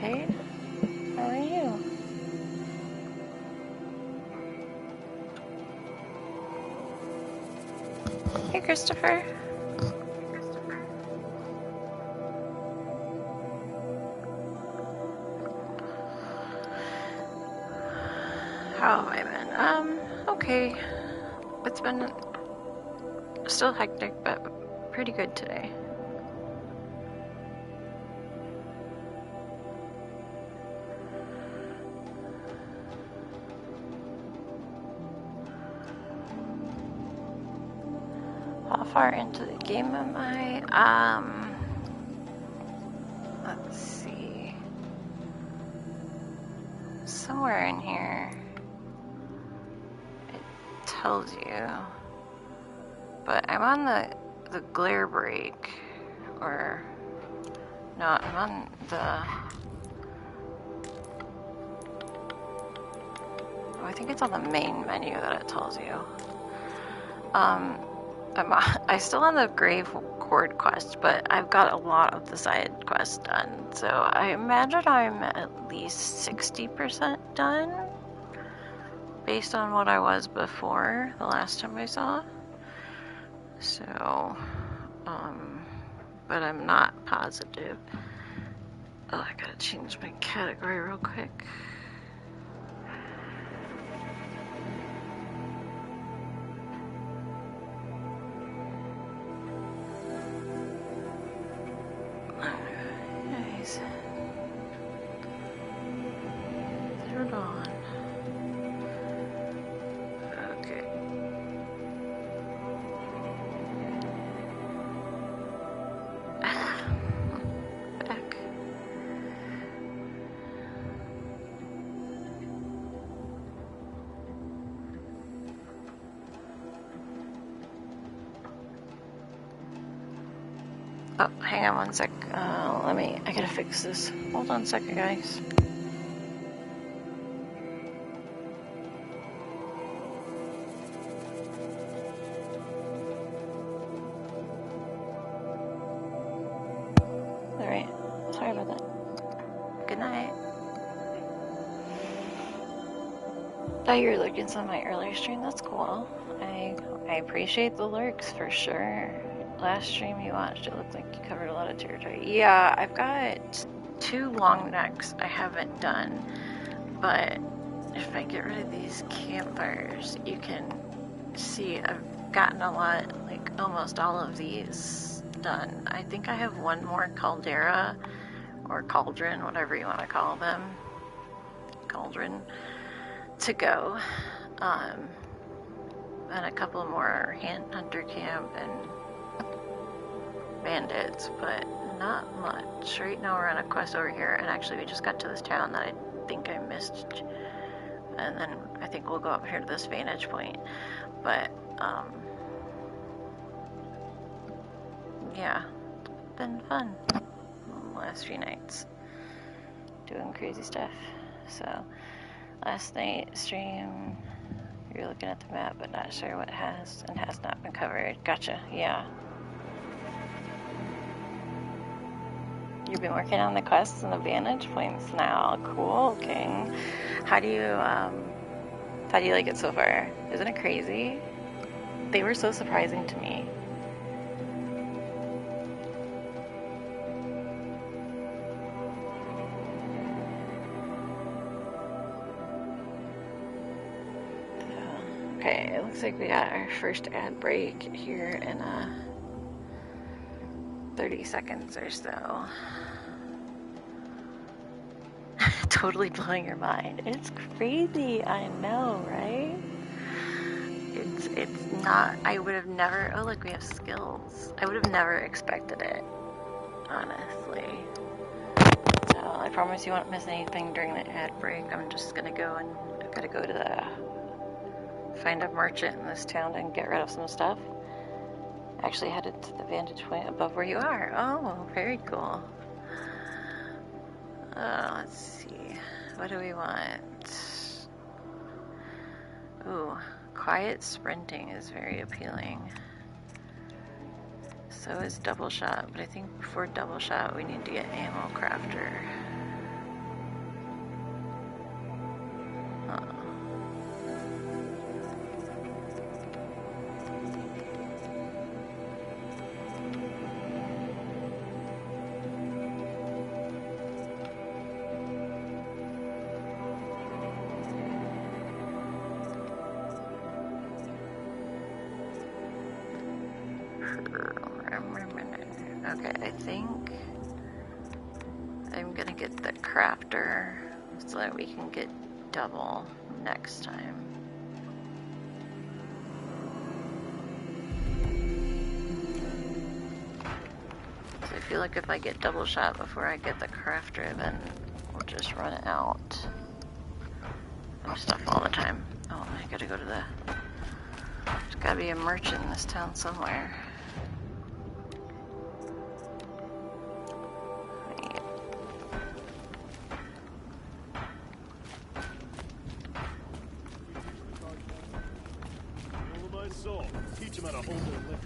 Kate. How are you? Hey, Christopher. How have I been? Okay. It's been still hectic, but pretty good today. How far into the game am I? Let's see. Somewhere in here it tells you. But I'm on the glare break, or no, I'm on the. Oh, I think it's on the main menu that it tells you. I still on the Grave Cord quest, but I've got a lot of the side quests done, so I imagine I'm at least 60% done, based on what I was before the last time I saw. So, but I'm not positive. Oh, I gotta change my category real quick. Nice. Zero Dawn. Okay. Back. Oh, hang on one sec. I gotta fix this. Hold on a second, guys. Alright, sorry about that. Good night. Oh, you're looking at my earlier stream? That's cool. I appreciate the lurks for sure. Last stream you watched, it looked like you covered a lot of territory. Yeah, I've got 2 long necks I haven't done, but if I get rid of these campfires, you can see I've gotten a lot, like almost all of these done. I think I have one more caldera, or cauldron, whatever you want to call them. Cauldron to go. And a couple more hunter camp and bandits, but not much. Right now we're on a quest over here, and actually we just got to this town that I think I missed, and then I think we'll go up here to this vantage point. But yeah, it's been fun the last few nights doing crazy stuff. So last night stream, you're looking at the map but not sure what has and has not been covered. Gotcha. Yeah, you've been working on the quests and the vantage points now. Cool, King. How do you like it so far? Isn't it crazy? They were so surprising to me. Okay, it looks like we got our first ad break here in 30 seconds or so. Totally blowing your mind. It's crazy, I know, right? It's not, I would have never, oh look, we have skills. I would have never expected it, honestly. So I promise you won't miss anything during the ad break. I'm just gonna go and, I've gotta go to find a merchant in this town and get rid of some stuff. Actually headed to the vantage point above where you are. Oh, very cool. Let's see. What do we want? Ooh, quiet sprinting is very appealing. So is double shot, but I think before double shot we need to get ammo crafter. Okay, I think I'm gonna get the crafter so that we can get double next time. So I feel like if I get double shot before I get the crafter, then we'll just run out of stuff all the time. Oh, I gotta go to the... There's gotta be a merchant in this town somewhere. Teach him how to hold their liquor.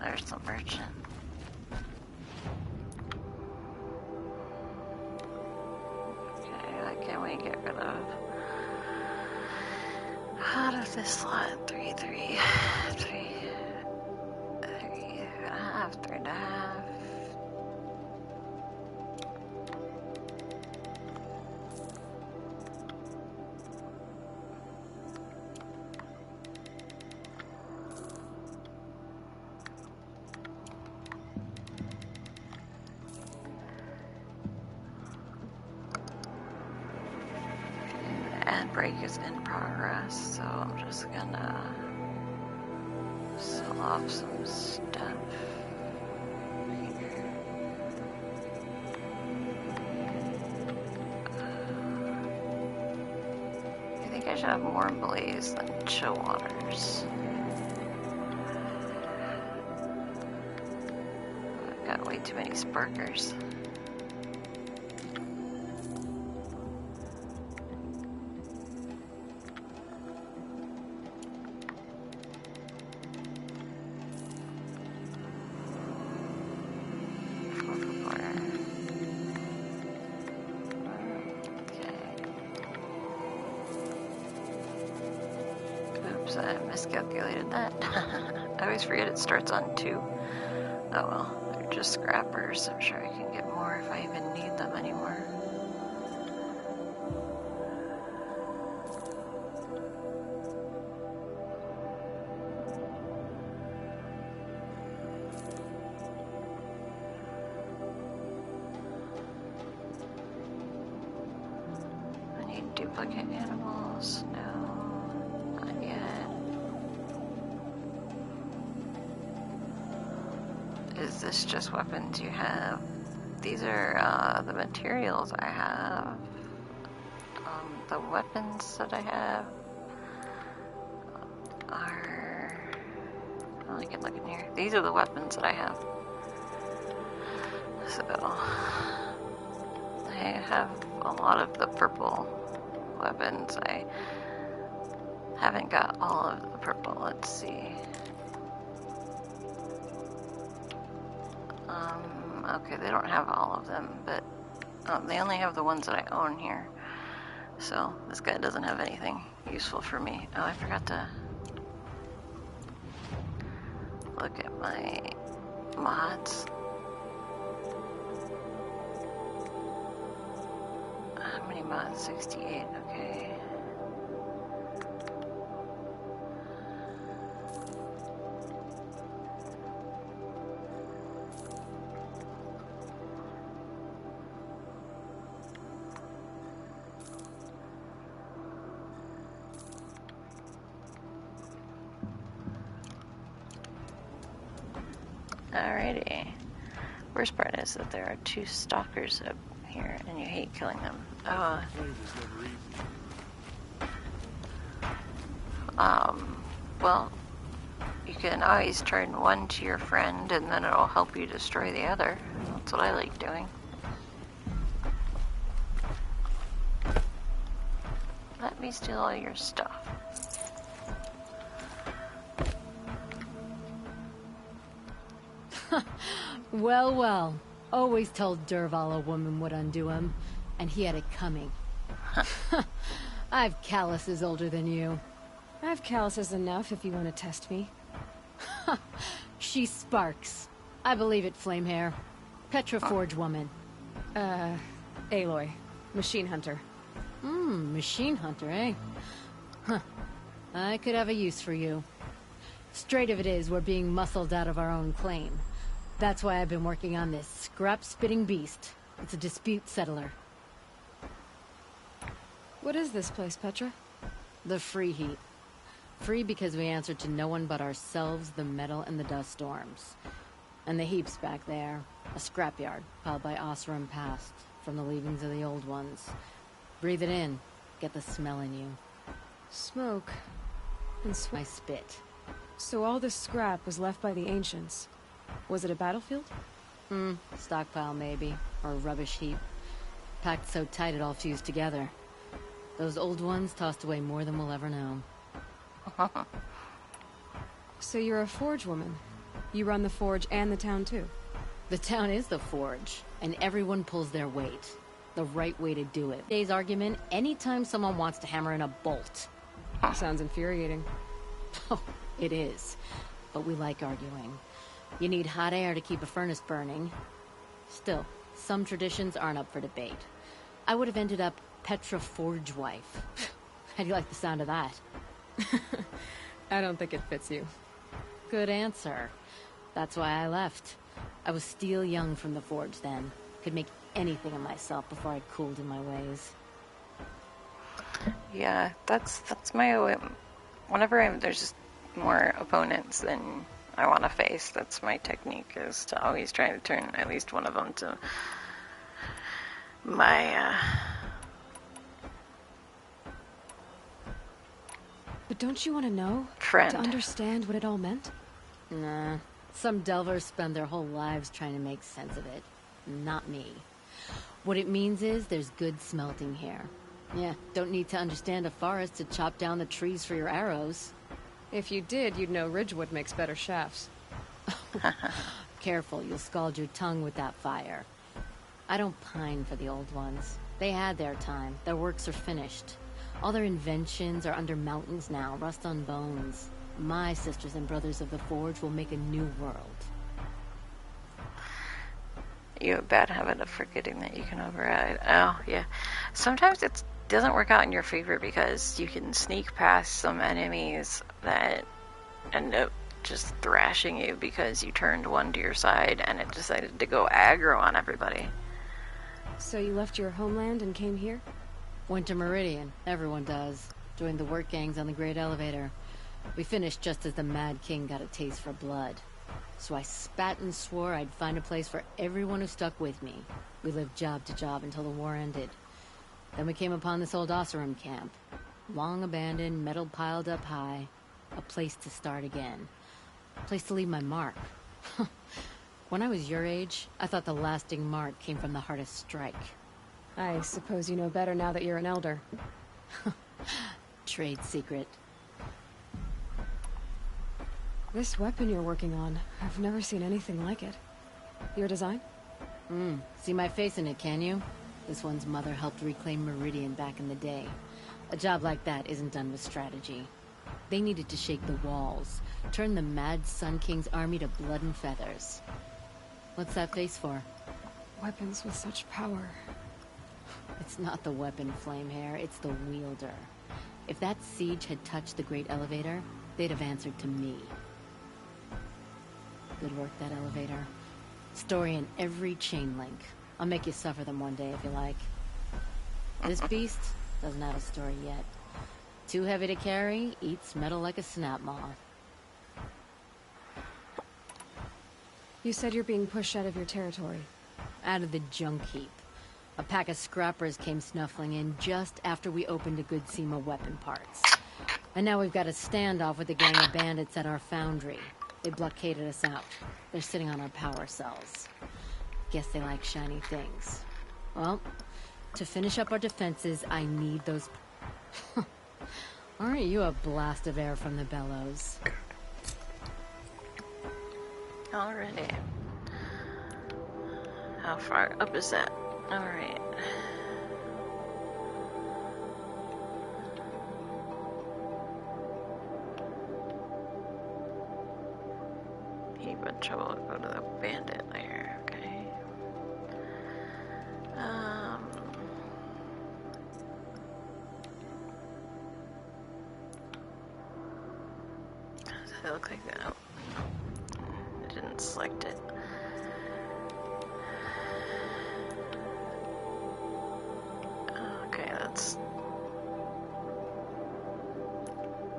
There's the merchant. Okay, what can we get rid of? How does this slot? 3, 3, 3, 3.5, 3.5. And break is in progress, so I'm just gonna sell off some stuff. I think I should have more blaze than chill waters. I've got way too many sparkers. I miscalculated that. I always forget it starts on 2. Oh well, they're just scrappers. I'm sure I can get more if I even need them anymore. I need duplicate animals. No, not yet. Is this just weapons you have? These are the materials I have. The weapons that I have are... Well, I can look in here. These are the weapons that I have. So... I have a lot of the purple weapons. I haven't got all of the purple. Let's see. Okay, they don't have all of them, but they only have the ones that I own here. So this guy doesn't have anything useful for me. Oh, I forgot to look at my mods. How many mods? 68, okay. Alrighty. Worst part is that there are 2 stalkers up here, and you hate killing them. Well, you can always turn one to your friend, and then it'll help you destroy the other. That's what I like doing. Let me steal all your stuff. Well, well. Always told Dervahl a woman would undo him, and he had it coming. I've calluses older than you. I've calluses enough if you want to test me. She sparks. I believe it, Flamehair. Petroforge woman. Aloy. Machine hunter. Machine hunter, eh? Huh. I could have a use for you. Straight of it is, we're being muscled out of our own claim. That's why I've been working on this scrap-spitting beast. It's a dispute settler. What is this place, Petra? The Free Heap. Free because we answer to no one but ourselves, the metal, and the dust storms. And the heap's back there. A scrapyard, piled by Oseram past, from the leavings of the old ones. Breathe it in. Get the smell in you. Smoke. And I spit. So all this scrap was left by the ancients. Was it a battlefield? Stockpile maybe. Or a rubbish heap. Packed so tight it all fused together. Those old ones tossed away more than we'll ever know. So you're a forge woman. You run the forge and the town too. The town is the forge, and everyone pulls their weight. The right way to do it. Today's argument, anytime someone wants to hammer in a bolt. Sounds infuriating. Oh, it is. But we like arguing. You need hot air to keep a furnace burning. Still, some traditions aren't up for debate. I would have ended up Petra Forge Wife. How do you like the sound of that? I don't think it fits you. Good answer. That's why I left. I was still young from the forge then. Could make anything of myself before I'd cooled in my ways. Yeah, that's my way. Whenever there's just more opponents than I want to face, that's my technique, is to always try to turn at least one of them to my, But don't you want to know? friend. To understand what it all meant? Nah. Some delvers spend their whole lives trying to make sense of it. Not me. What it means is there's good smelting here. Yeah, don't need to understand a forest to chop down the trees for your arrows. If you did, you'd know Ridgewood makes better shafts. Careful, you'll scald your tongue with that fire. I don't pine for the old ones. They had their time. Their works are finished. All their inventions are under mountains now, rust on bones. My sisters and brothers of the Forge will make a new world. You have a bad habit of forgetting that you can override. Oh, yeah. Sometimes it doesn't work out in your favor because you can sneak past some enemies that end up just thrashing you because you turned one to your side and it decided to go aggro on everybody. So you left your homeland and came here? Went to Meridian. Everyone does. Joined the work gangs on the Great Elevator. We finished just as the Mad King got a taste for blood. So I spat and swore I'd find a place for everyone who stuck with me. We lived job to job until the war ended. Then we came upon this old Oseram camp. Long abandoned, metal piled up high. A place to start again. A place to leave my mark. When I was your age, I thought the lasting mark came from the hardest strike. I suppose you know better now that you're an elder. Trade secret. This weapon you're working on, I've never seen anything like it. Your design? See my face in it, can you? This one's mother helped reclaim Meridian back in the day. A job like that isn't done with strategy. They needed to shake the walls, turn the Mad Sun King's army to blood and feathers. What's that face for? Weapons with such power. It's not the weapon, Flamehair, it's the wielder. If that siege had touched the Great Elevator, they'd have answered to me. Good work, that elevator. Story in every chain link. I'll make you suffer them one day if you like. This beast doesn't have a story yet. Too heavy to carry, eats metal like a snap moth. You said you're being pushed out of your territory. Out of the junk heap. A pack of scrappers came snuffling in just after we opened a good seam of weapon parts. And now we've got a standoff with a gang of bandits at our foundry. They blockaded us out. They're sitting on our power cells. Guess they like shiny things. Well, to finish up our defenses, I need those... Aren't you a blast of air from the bellows? Alrighty. How far up is that? Alright. Heap of trouble, go to the bandit lair, okay. Does it look like that? Oh, I didn't select it.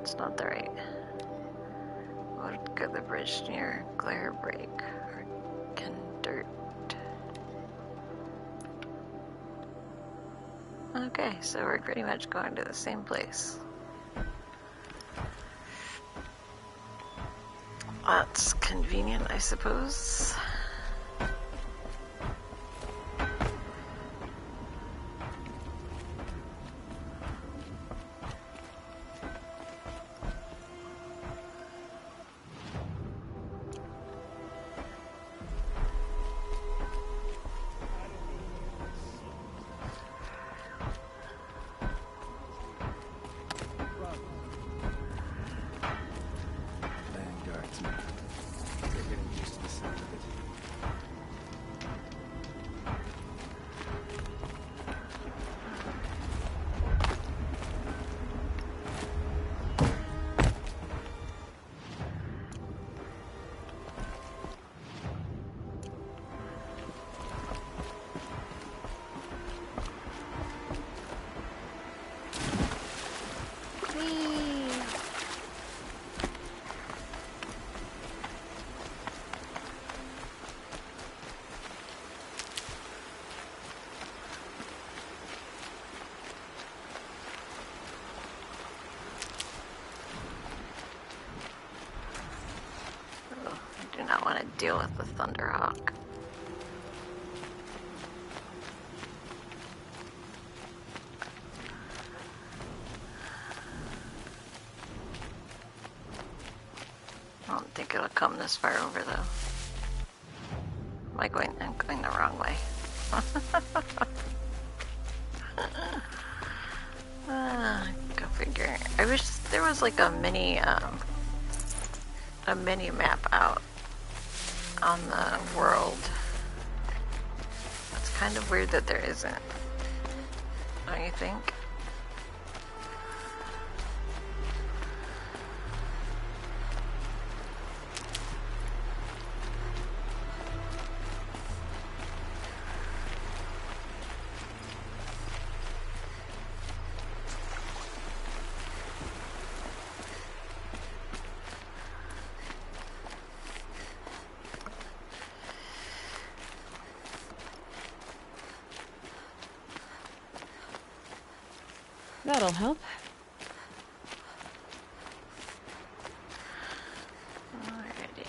It's not the right. Would go the bridge near Glare Break or Dirt. Okay, so we're pretty much going to the same place. That's convenient, I suppose. Deal with the Thunderhawk. I don't think it'll come this far over though. I'm going the wrong way. Go figure. I wish there was like a mini map out on the world. It's kind of weird that there isn't. Don't you think? That'll help. Alrighty.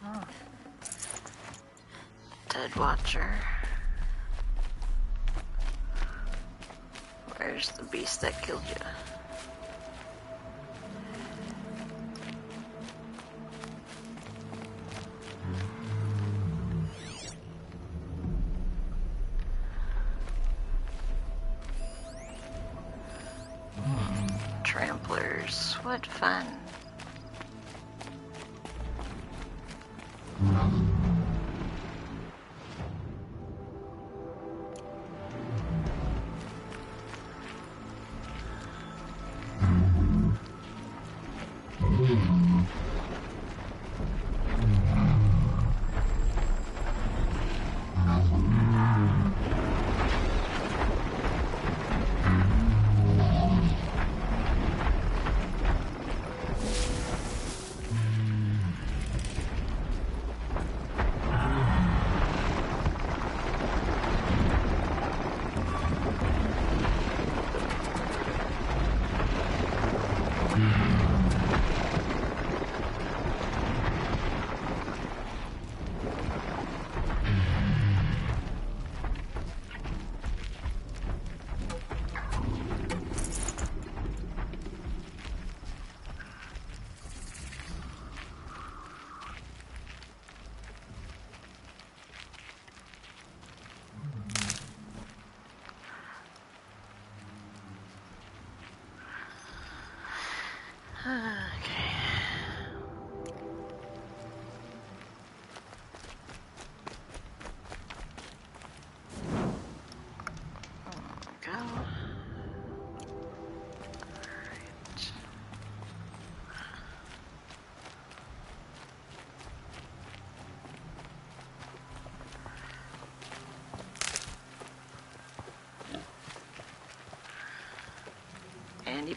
Oh. Dead Watcher. Where's the beast that killed you? Tramplers, what fun.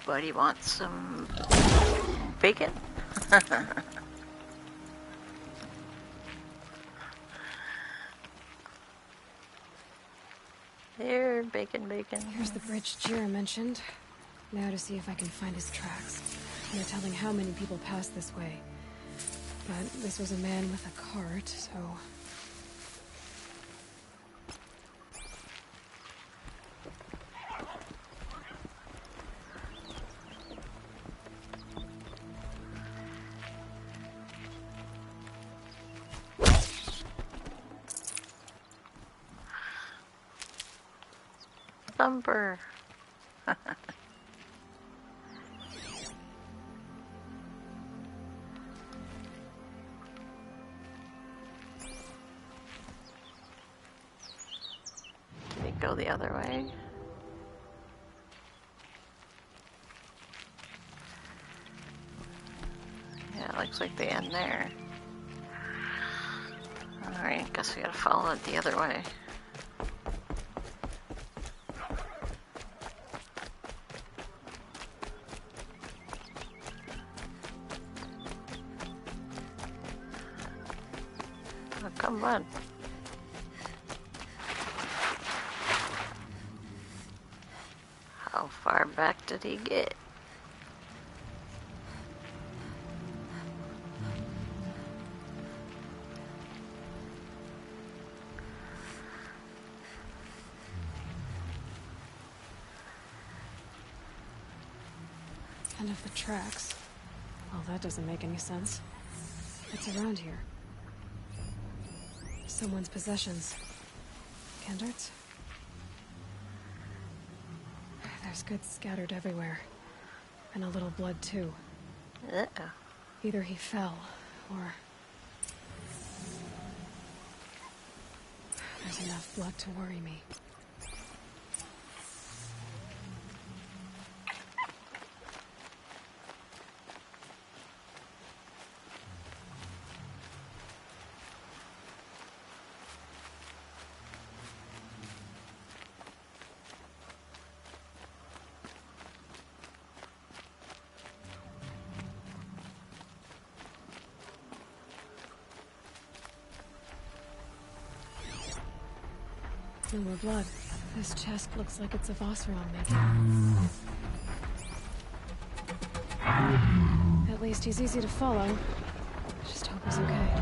Buddy wants some bacon? Here, bacon. Here's the bridge Jira mentioned. Now to see if I can find his tracks. No telling how many people passed this way. But this was a man with a cart, so... Thumper. Did he go the other way? Yeah, it looks like they end there. Alright, guess we gotta follow it the other way. Oh, come on. How far back did he get? End of the tracks. Well, that doesn't make any sense. What's around here? Someone's possessions. Kendert's? There's goods scattered everywhere. And a little blood, too. Uh-oh. Either he fell, or... There's enough blood to worry me. No more blood. This chest looks like it's of Oseram making. At least he's easy to follow. I just hope he's okay.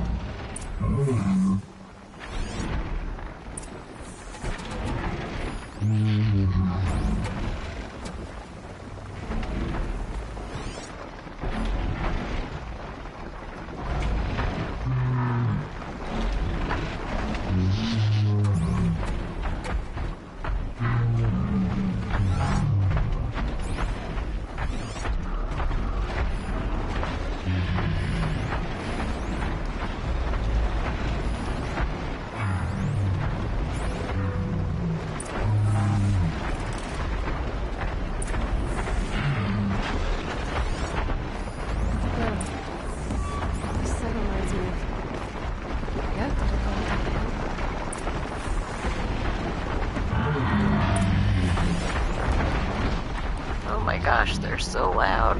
Gosh, they're so loud.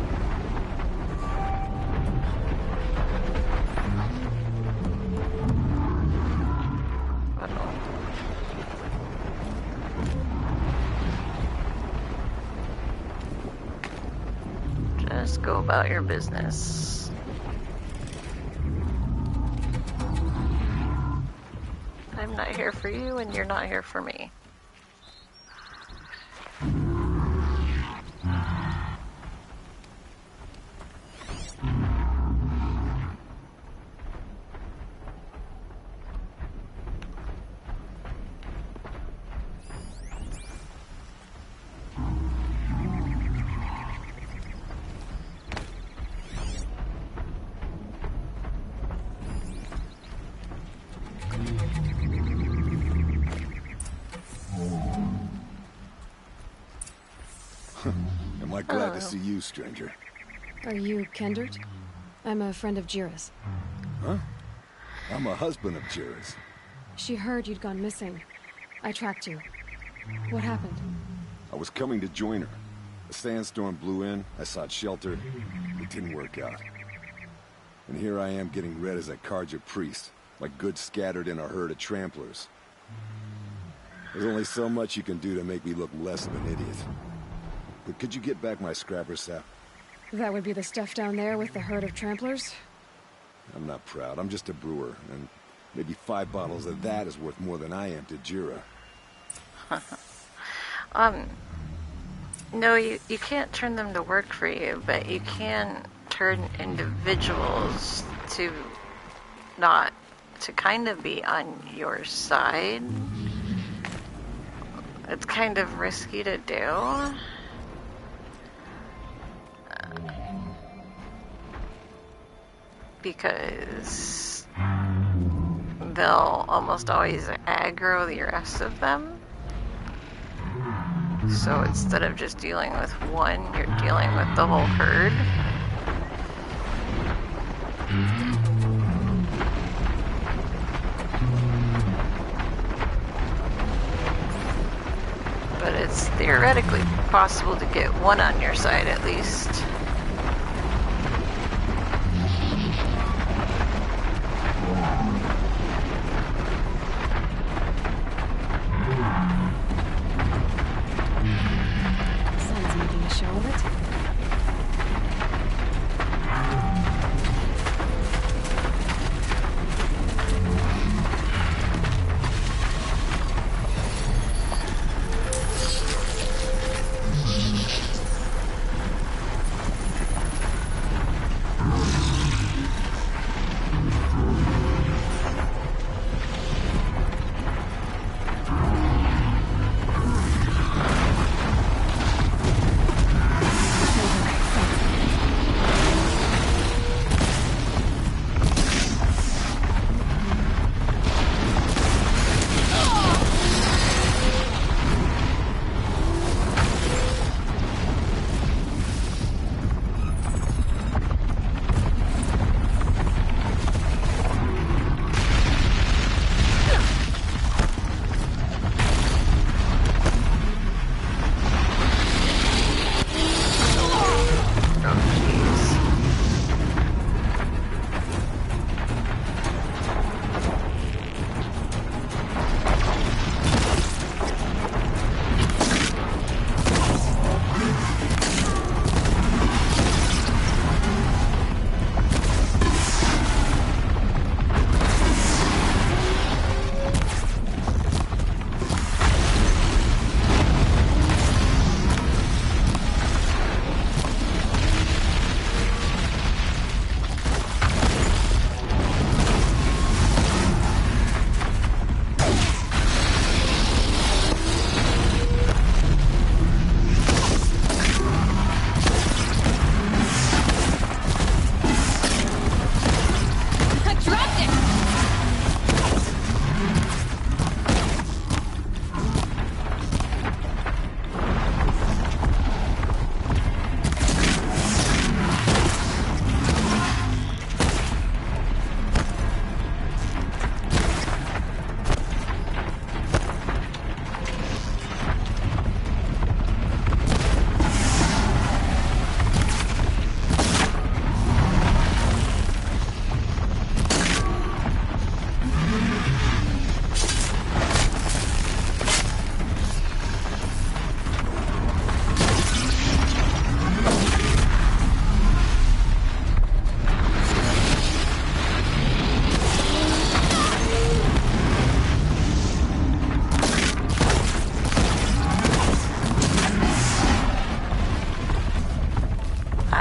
Just go about your business. I'm not here for you, and you're not here for me. Am I glad to see you, stranger? Are you Kendert? I'm a friend of Jira's. Huh? I'm a husband of Jira's. She heard you'd gone missing. I tracked you. What happened? I was coming to join her. A sandstorm blew in, I sought shelter. It didn't work out. And here I am getting read as a Carja priest, like goods scattered in a herd of tramplers. There's only so much you can do to make me look less of an idiot. But could you get back my scrapper sap? That would be the stuff down there with the herd of tramplers? I'm not proud, I'm just a brewer, and maybe 5 bottles of that is worth more than I am to Jira. No, you can't turn them to work for you, but you can turn individuals to not to kind of be on your side. It's kind of risky to do. Because they'll almost always aggro the rest of them. So instead of just dealing with one, you're dealing with the whole herd. But it's theoretically possible to get one on your side at least. Sun's making a show of it.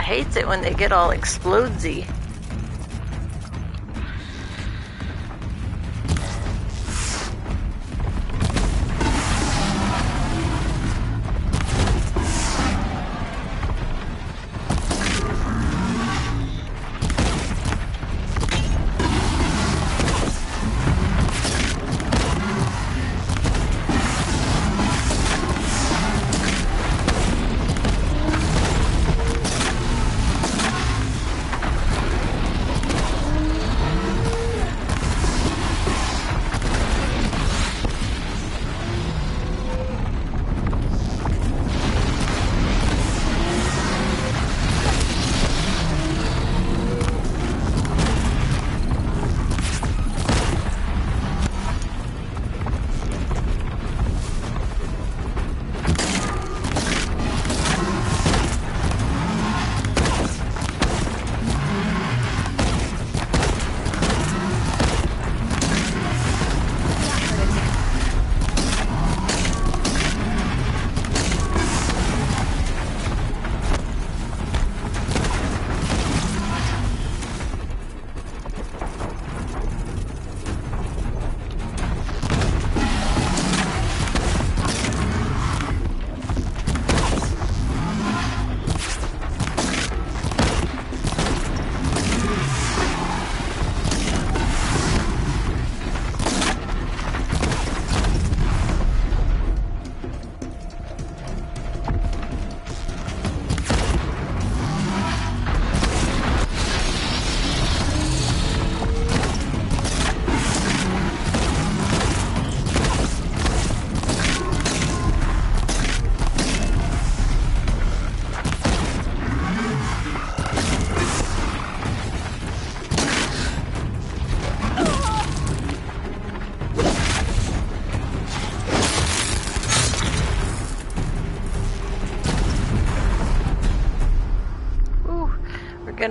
Hates it when they get all explodesy.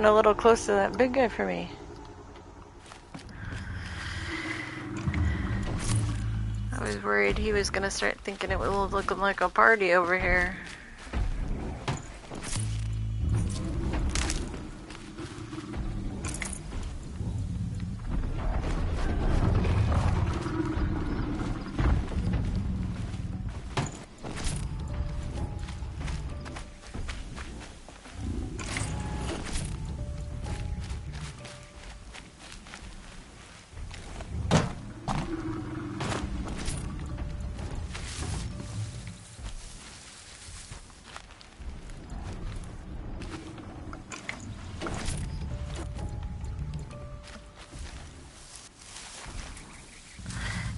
getting a little close to that big guy for me. I was worried he was gonna start thinking it was looking like a party over here.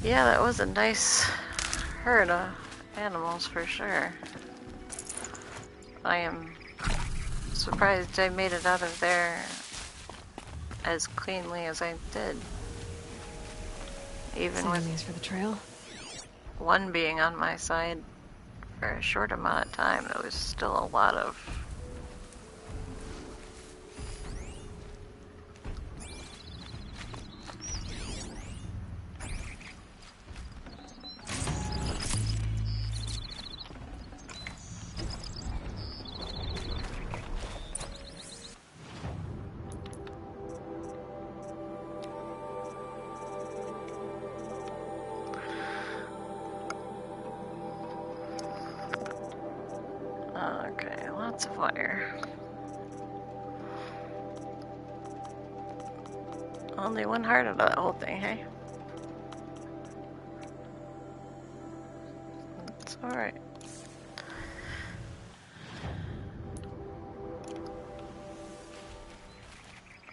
Yeah, that was a nice herd of animals for sure. I am surprised I made it out of there as cleanly as I did. Even with these for the trail. one being on my side for a short amount of time, there was still a lot of... Okay, lots of fire. Only one heart out of that whole thing, hey? It's alright.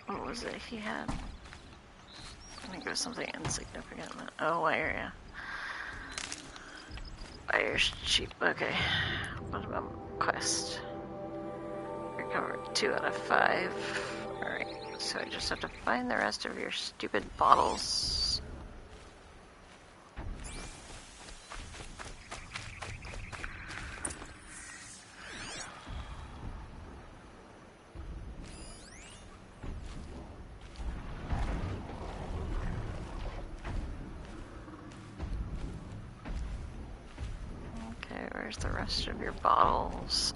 What was it he had? I think it was something insignificant. Oh, wire, yeah. Wire's cheap, okay. What about quest? Recovered 2 out of 5. Alright, so I just have to find the rest of your stupid bottles. Okay, where's the rest of your bottles?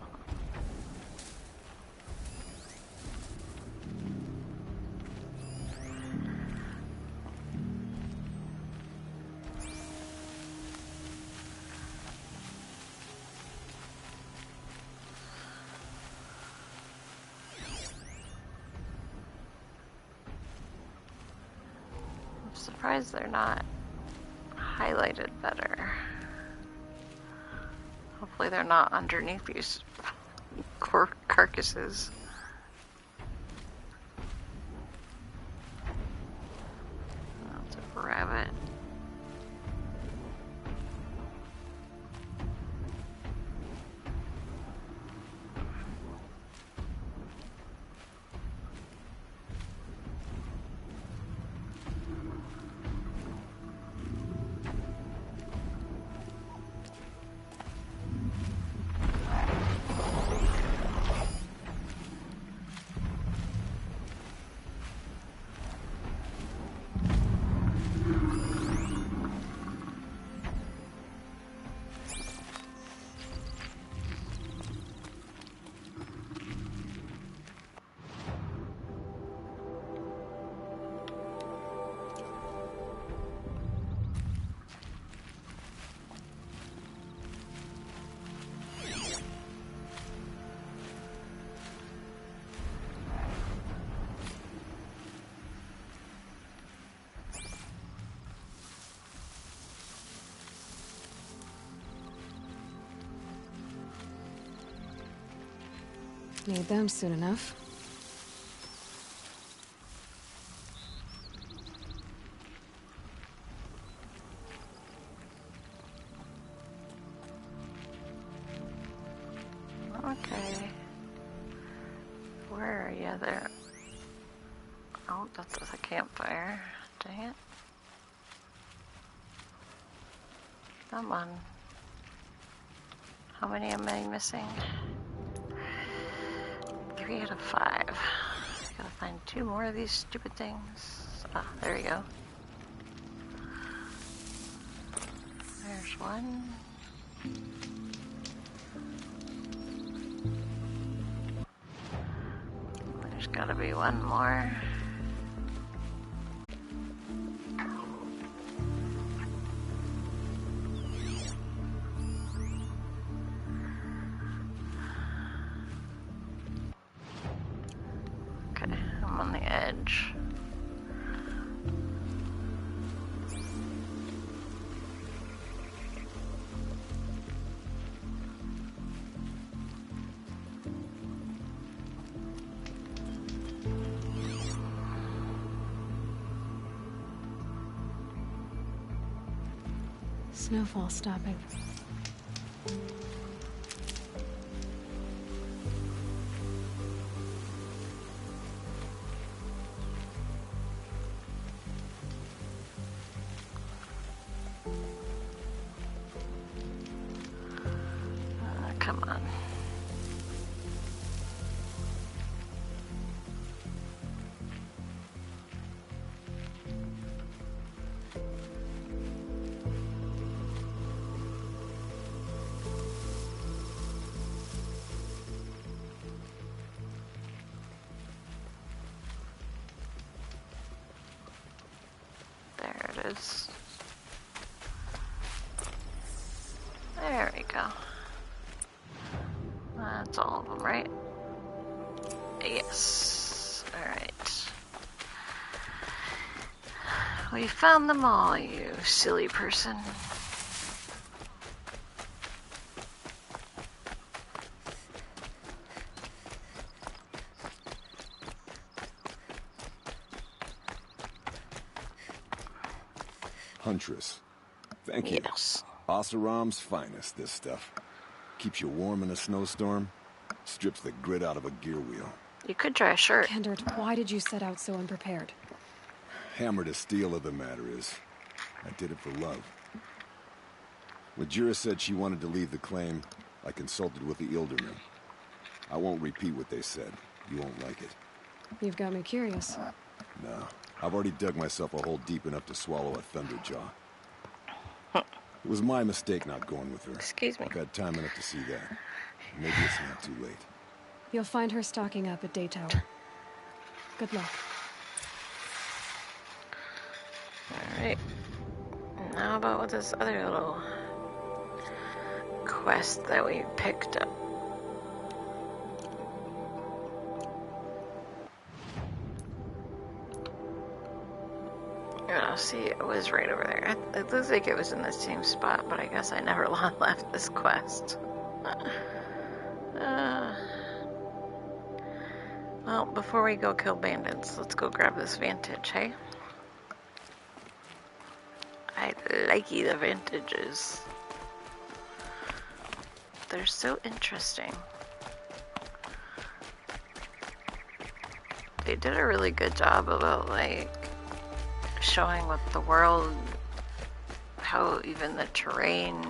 I'm surprised they're not highlighted better. Hopefully they're not underneath these carcasses. That's a rabbit. Need them soon enough. Okay. Where are you there? Oh, that's a campfire. Dang it. Come on. How many am I missing? 3 out of 5. Gotta find 2 more of these stupid things. Ah, there you go. There's one. There's gotta be one more. Okay, I'm on the edge. Snowfall stopping. Come on. There it is. There we go. That's all of them, right? Yes. Alright. We found them all, you silly person. Huntress. Thank you. Yes. Oseram's finest, this stuff. Keeps you warm in a snowstorm, strips the grit out of a gear wheel. You could try a shirt. Kendert, why did you set out so unprepared? Hammer to steel of the matter is, I did it for love. When Jura said she wanted to leave the claim, I consulted with the Ildermen. I won't repeat what they said. You won't like it. You've got me curious. No, I've already dug myself a hole deep enough to swallow a Thunderjaw. It was my mistake not going with her. Excuse me. I've had time enough to see that. Maybe it's not too late. You'll find her stocking up at Daytower. Good luck. Alright. Now about with this other little quest that we picked up. Oh, see, it was right over there. It looks like it was in the same spot, but I guess I never left this quest. Well, before we go kill bandits, let's go grab this Vantage, hey? I like the Vantages. They're so interesting. They did a really good job about, like, showing what the world, how even the terrain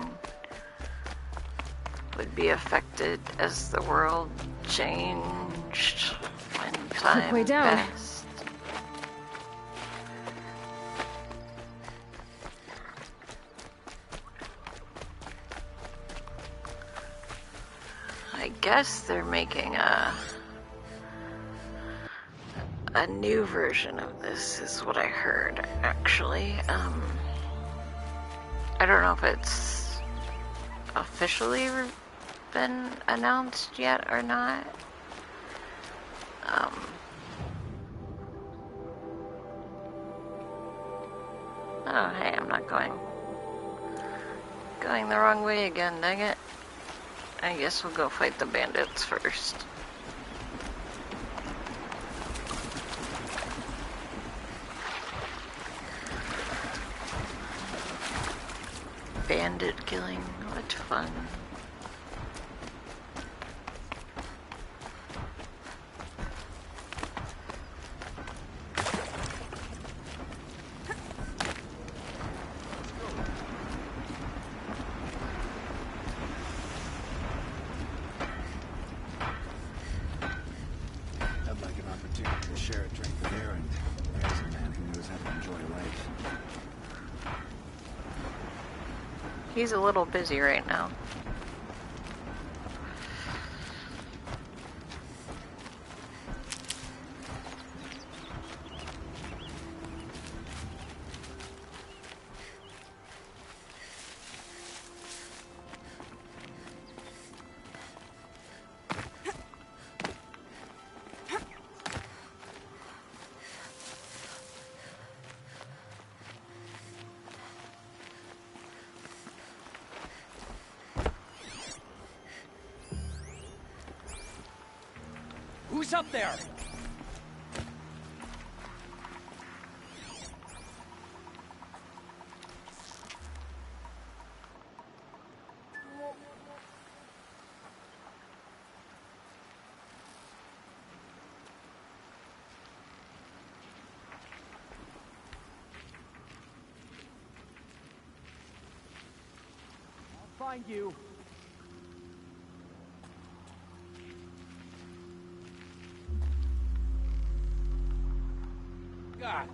would be affected as the world changed when time Way down. passed. I guess they're making a new version of this, is what I heard, actually. I don't know if it's officially been announced yet or not. Oh, hey, I'm not going the wrong way again, dang it. I guess we'll go fight the bandits first. Bandit killing, what fun. I'd like an opportunity to He's a little busy right now. Who's up there? I'll find you. God.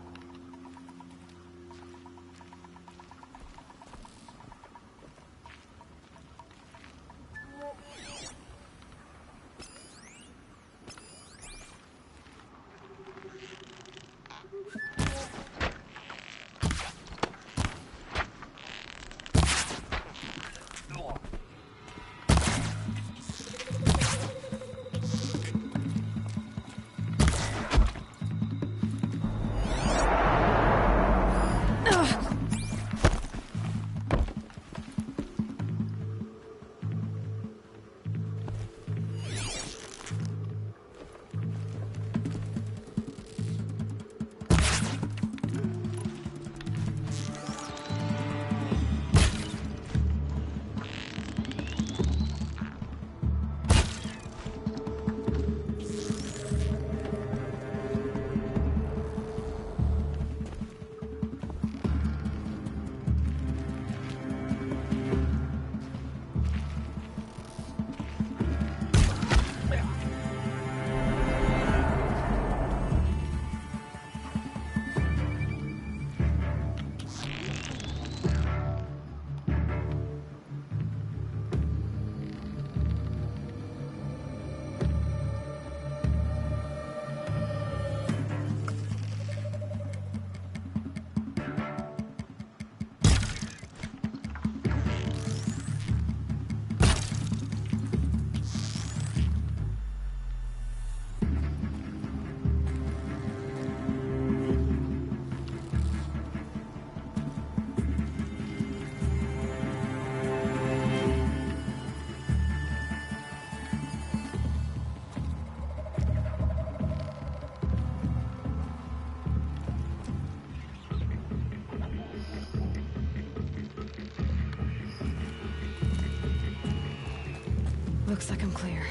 Looks like I'm clear.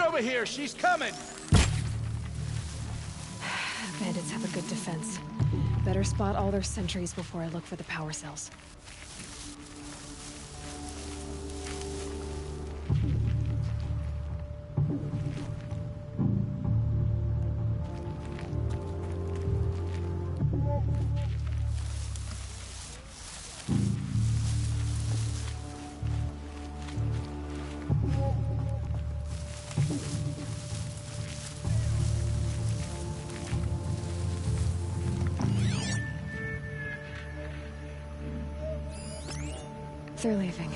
Get over here, she's coming! Bandits have a good defense. Better spot all their sentries before I look for the power cells. They're leaving.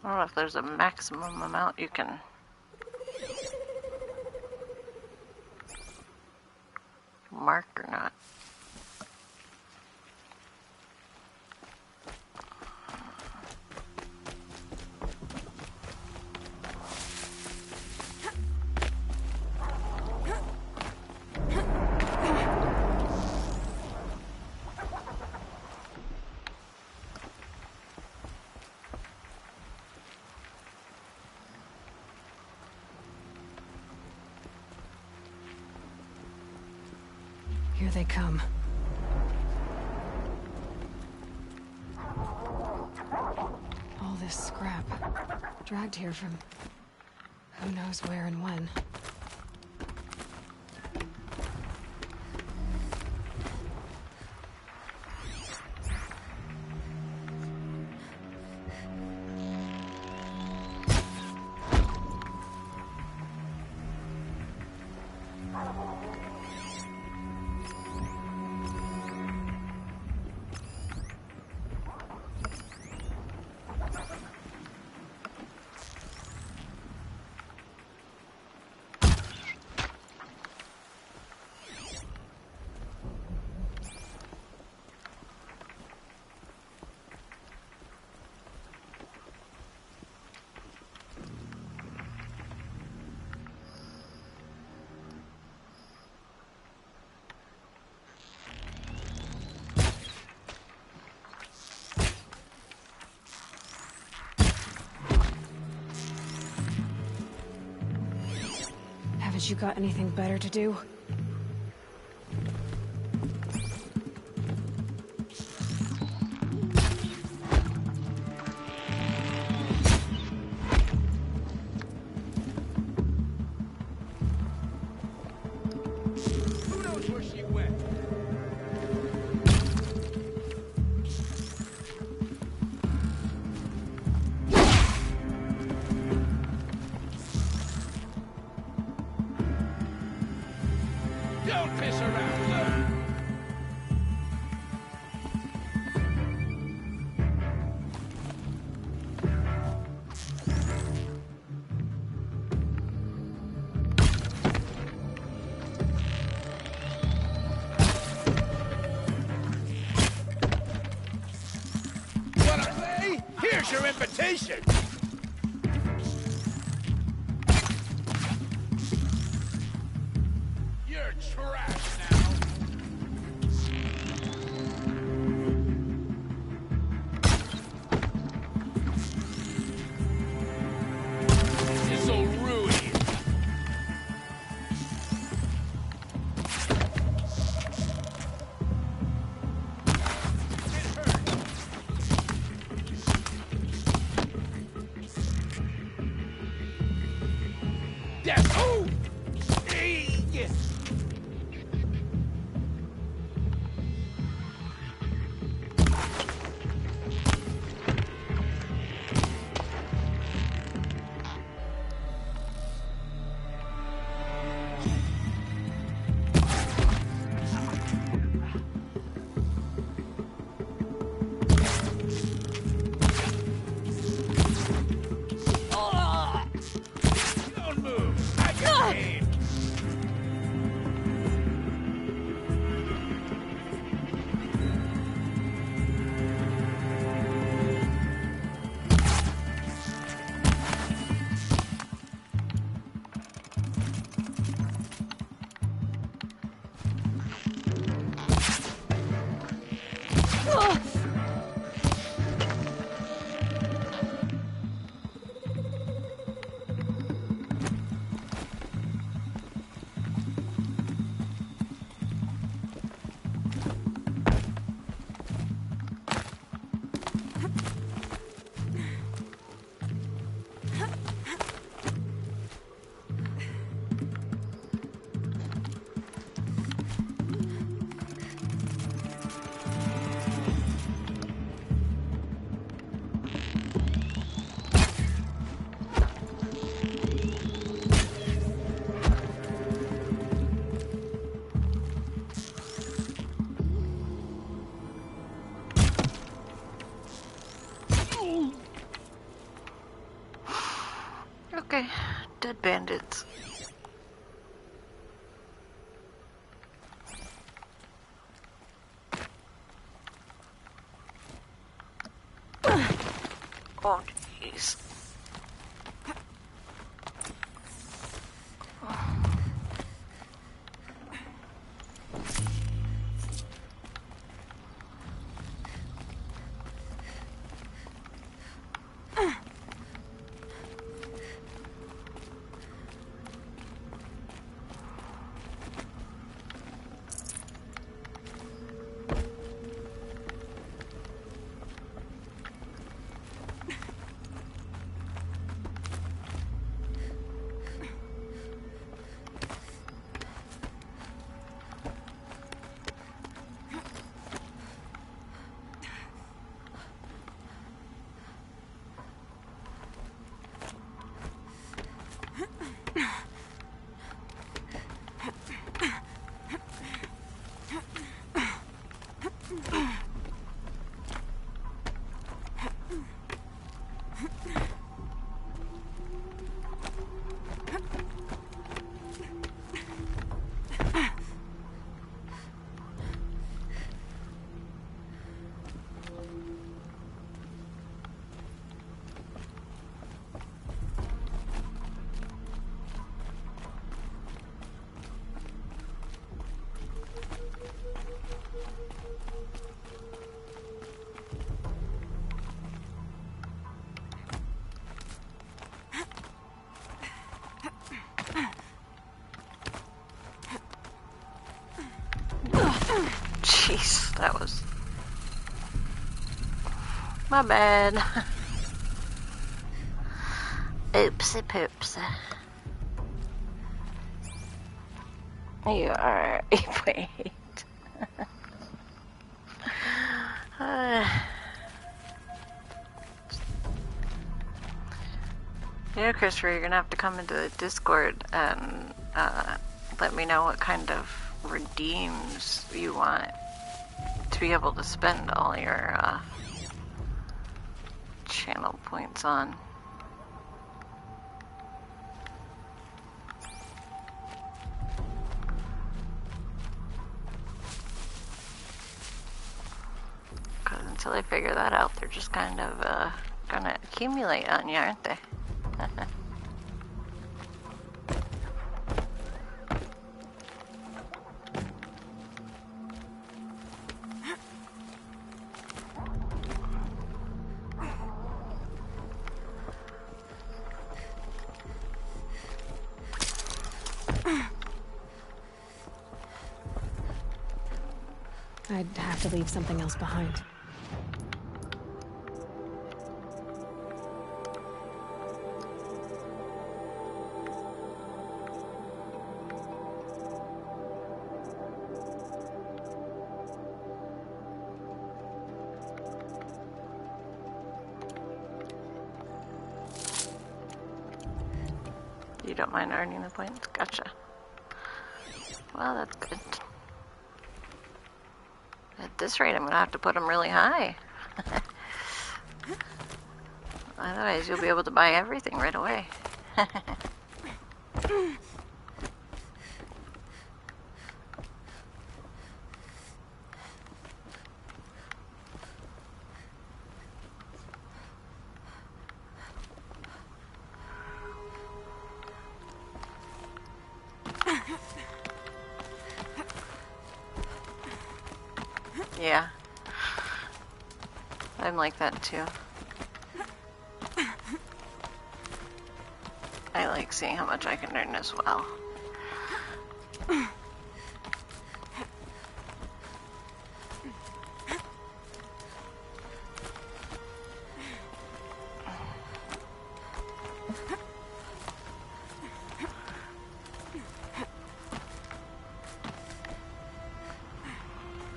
I don't know if there's a maximum amount you can mark or not. Here they come. All this scrap. Dragged here from who knows where and when. Haven't you got anything better to do? Who knows where she went? Don't piss around, look! Wanna play? Here's your invitation! You're trash now! This'll ruin you! It hurts! Yes! Oh! Hey, yes! Dead bandits. Oh, jeez. Jeez, that was... my bad. Oopsie poopsie. You are... wait. Yeah, Christopher, you're gonna have to come into the Discord and let me know what kind of redeems you want to be able to spend all your channel points on. Because until I figure that out, they're just kind of gonna accumulate on you, aren't they? I'd have to leave something else behind. You don't mind earning the points? Gotcha. Well, that's good. At this rate, I'm gonna have to put them really high. Otherwise, you'll be able to buy everything right away. Yeah. I'm like that too. I like seeing how much I can earn as well.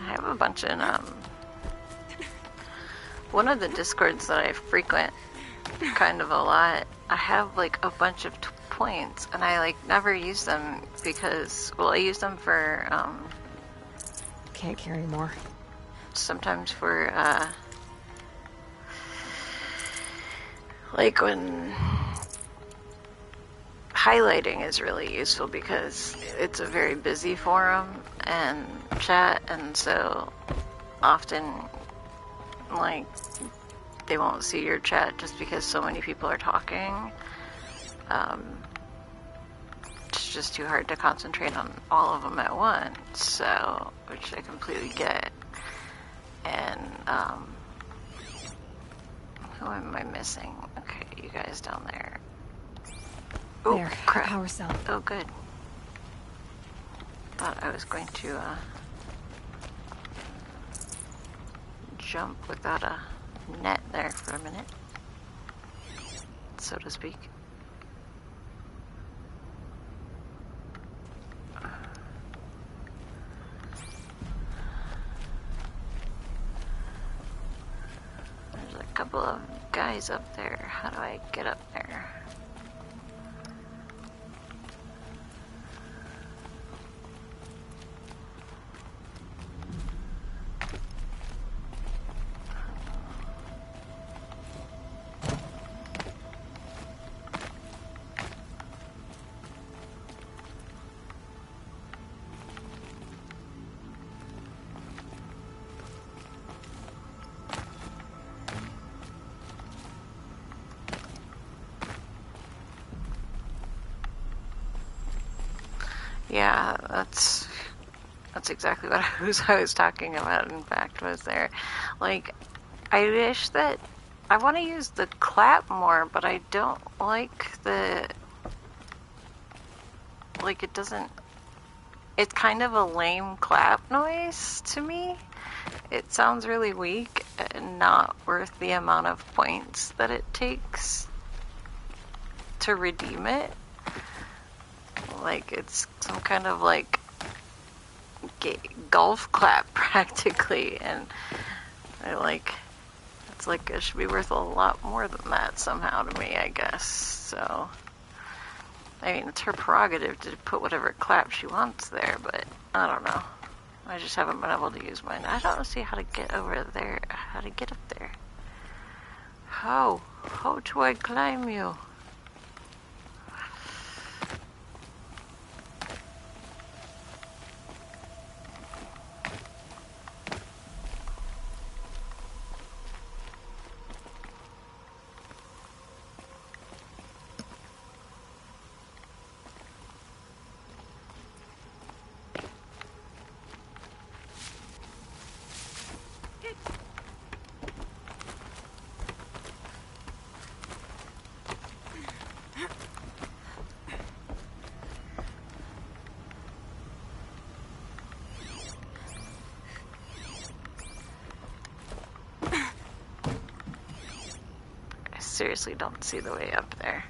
I have a bunch in one of the Discords that I frequent kind of a lot. I have like a bunch of points and I like never use them because, well, I use them for Can't carry more. sometimes for like when highlighting is really useful because it's a very busy forum and chat, and so often, like, they won't see your chat just because so many people are talking. It's just too hard to concentrate on all of them at once, so, which I completely get. And, who am I missing? Okay, you guys down there. Oh, There, crap. power cell. Oh, good. Thought I was going to, jump without a net there for a minute, so to speak. There's a couple of guys up there. How do I get up there? Yeah, that's exactly what I was talking about, in fact, was there. Like, I wish that I want to use the clap more, but I don't like the, like, it doesn't, it's kind of a lame clap noise to me. It sounds really weak and not worth the amount of points that it takes to redeem it. Like, it's some kind of, like, golf clap, practically, and it's like it should be worth a lot more than that somehow to me, I guess. So, I mean, it's her prerogative to put whatever clap she wants there, but I don't know. I just haven't been able to use mine. I don't see how to get over there, how to get up there. How do I climb you? Seriously don't see the way up there.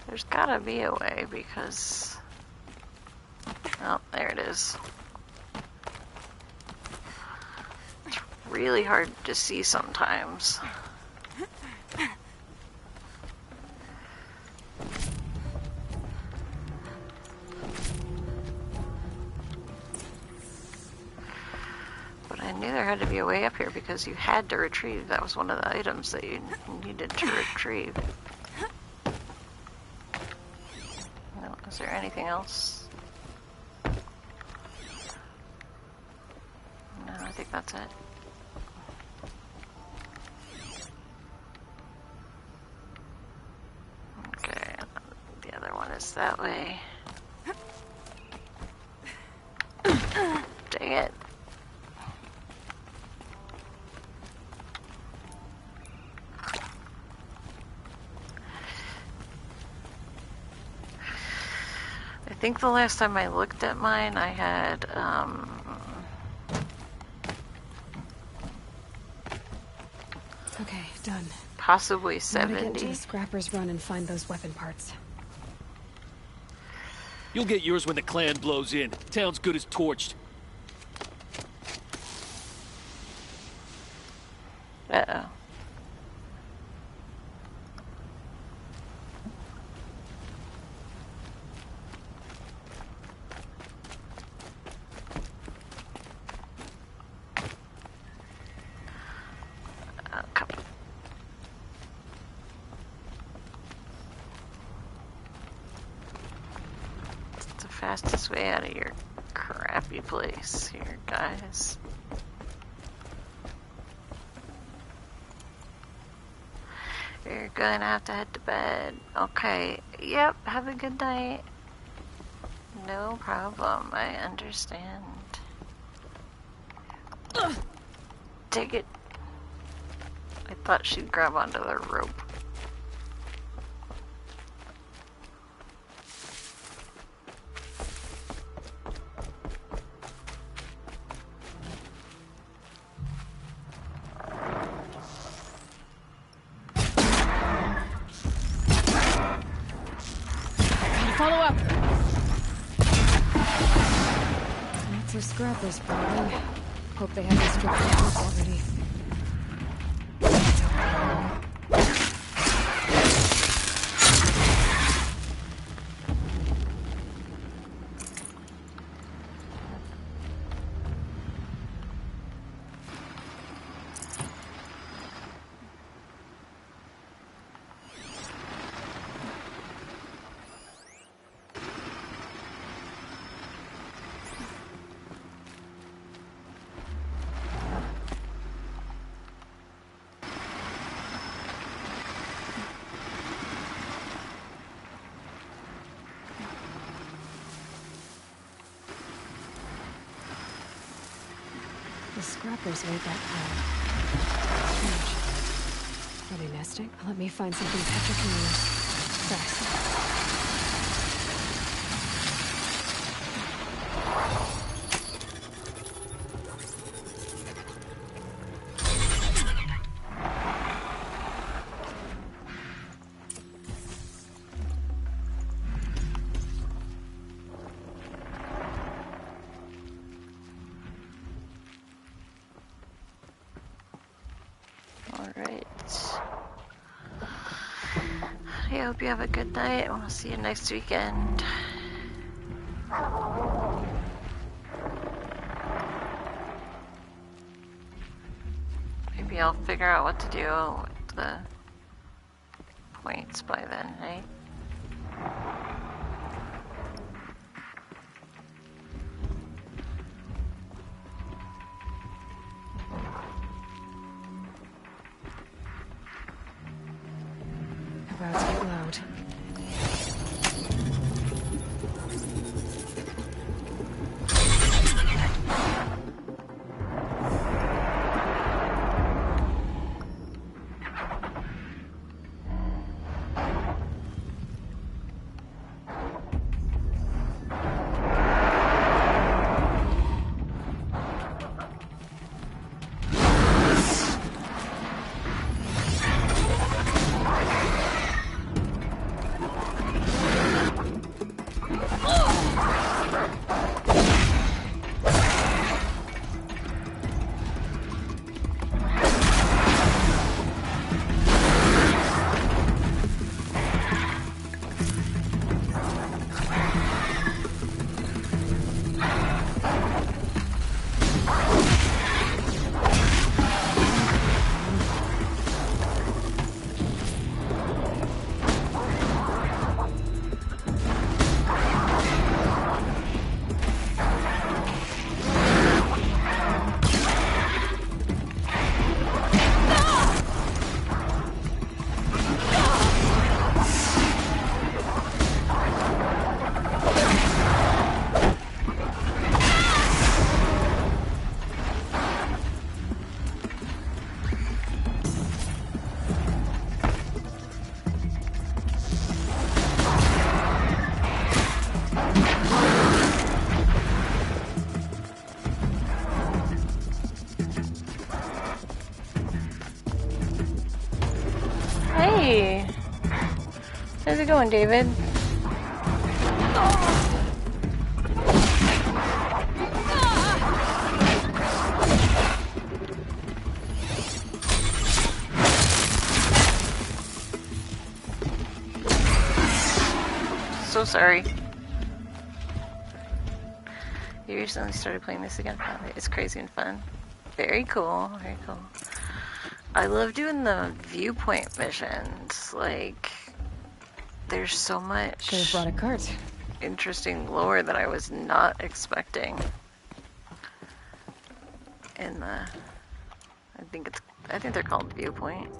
There's gotta be a way because... Oh, there it is. Really hard to see sometimes. But I knew there had to be a way up here because you had to retrieve. That was one of the items that you needed to retrieve. No, is there anything else? No, I think that's it. That way. Dang it. I think the last time I looked at mine, I had, Okay, done. possibly Now to get 70. to the scrappers run and find those weapon parts. You'll get yours when the clan blows in. Town's good as torched. Uh-oh. Oh, come on. It's the fastest way out of your crappy place here, guys. You're gonna have to head to bed. Okay. Yep. Have a good night. No problem. I understand. Take it. I thought she'd grab onto the rope. Follow up. Lots of scrappers, probably. Hope they have the strict already. The scrappers made that high. Strange. Are they nesting? Let me find something Petra can use. Fast. Alright. I hope you have a good night, and we'll see you next weekend. Maybe I'll figure out what to do with the points by then, eh? About to get loud. Hey! How's it going, David? So sorry. You recently started playing this again? It's crazy and fun. Very cool, very cool. I love doing the viewpoint missions. Like, there's so much Should have brought a cart. interesting lore that I was not expecting. In the, I think they're called viewpoint.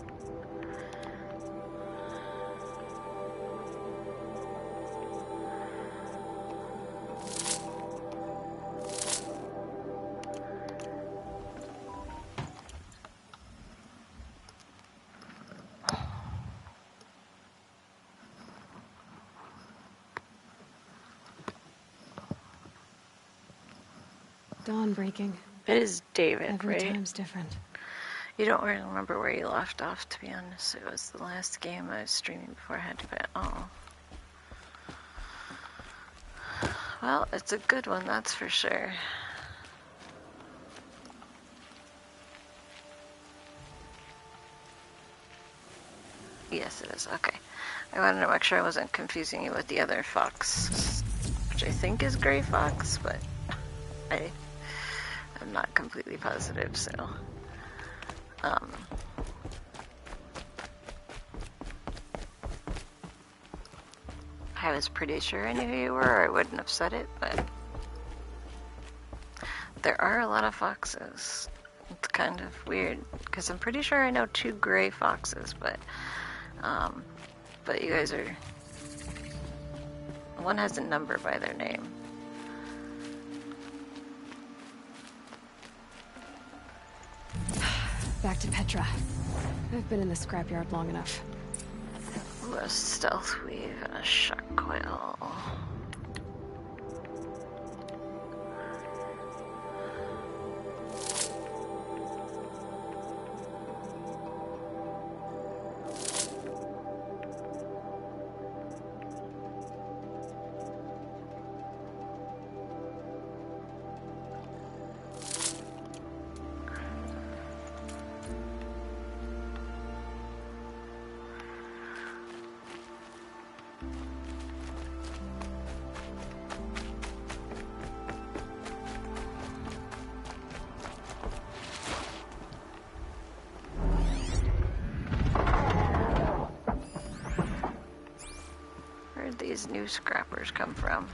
Dawn breaking. It is David, Every right? time's different. You don't really remember where you left off, to be honest. It was the last game I was streaming before I had to quit. Oh. Well, it's a good one, that's for sure. Yes, it is. Okay. I wanted to make sure I wasn't confusing you with the other fox, which I think is Gray Fox, but I'm not completely positive, so... I was pretty sure I knew who you were, or I wouldn't have said it, but... There are a lot of foxes. It's kind of weird, because I'm pretty sure I know 2 gray foxes, but you guys are... One has a number by their name. Back to Petra. I've been in the scrapyard long enough. Ooh, a stealth weave and a shark coil. Where'd these new scrappers come from?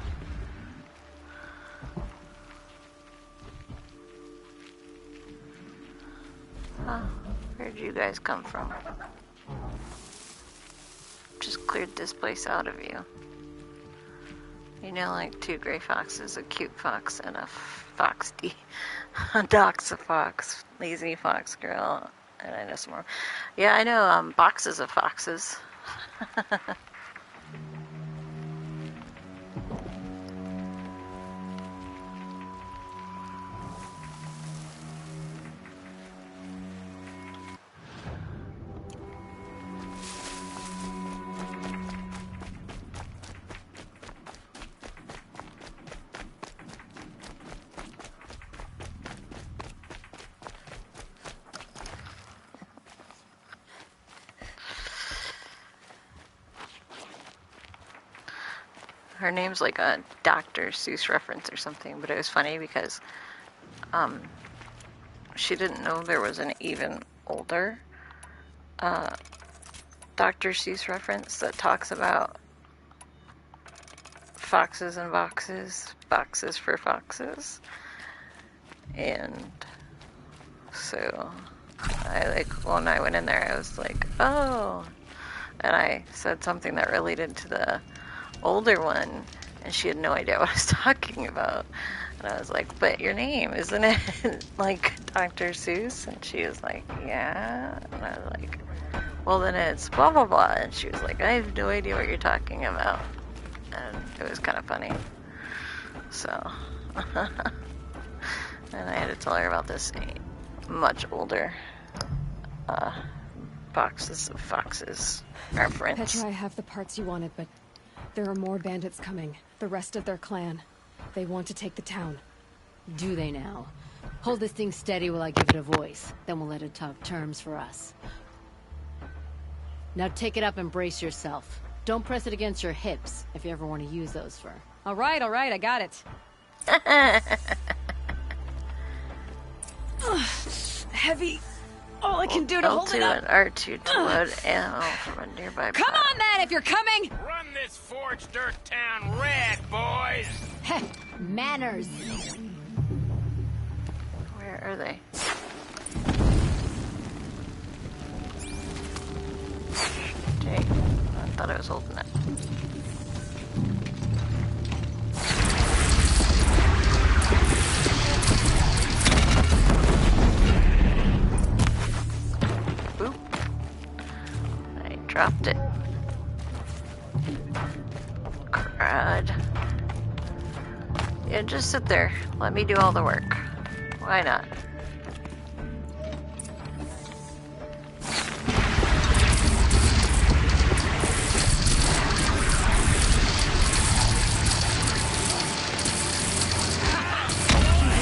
Huh? Where'd you guys come from? Just cleared this place out of you. You know, like 2 gray foxes, a cute fox, and a foxy, a doxa fox, lazy fox girl, and I know some more. Yeah, I know boxes of foxes. Her name's like a Dr. Seuss reference or something, but it was funny because she didn't know there was an even older Dr. Seuss reference that talks about foxes and boxes, boxes for foxes. And so when I went in there, I was like, oh, and I said something that related to the older one, and she had no idea what I was talking about. And I was like, but your name, isn't it like Dr. Seuss? And she was like, yeah. And I was like, well, then it's blah, blah, blah. And she was like, I have no idea what you're talking about. And it was kind of funny. So, and I had to tell her about this much older boxes of foxes reference. Petra, I have the parts you wanted, but there are more bandits coming. The rest of their clan. They want to take the town. Do they now? Hold this thing steady while I give it a voice. Then we'll let it talk terms for us. Now take it up and brace yourself. Don't press it against your hips if you ever want to use those for... All right, I got it. Heavy. All I can do to hold it up. L2 and R2 to load ammo from a nearby Come pod. on, then, if you're coming! Run this forged dirt town red, boys! Heh, manners. Where are they? Jake, I thought I was holding it. Boop. I dropped it. Crud. Yeah, just sit there. Let me do all the work. Why not?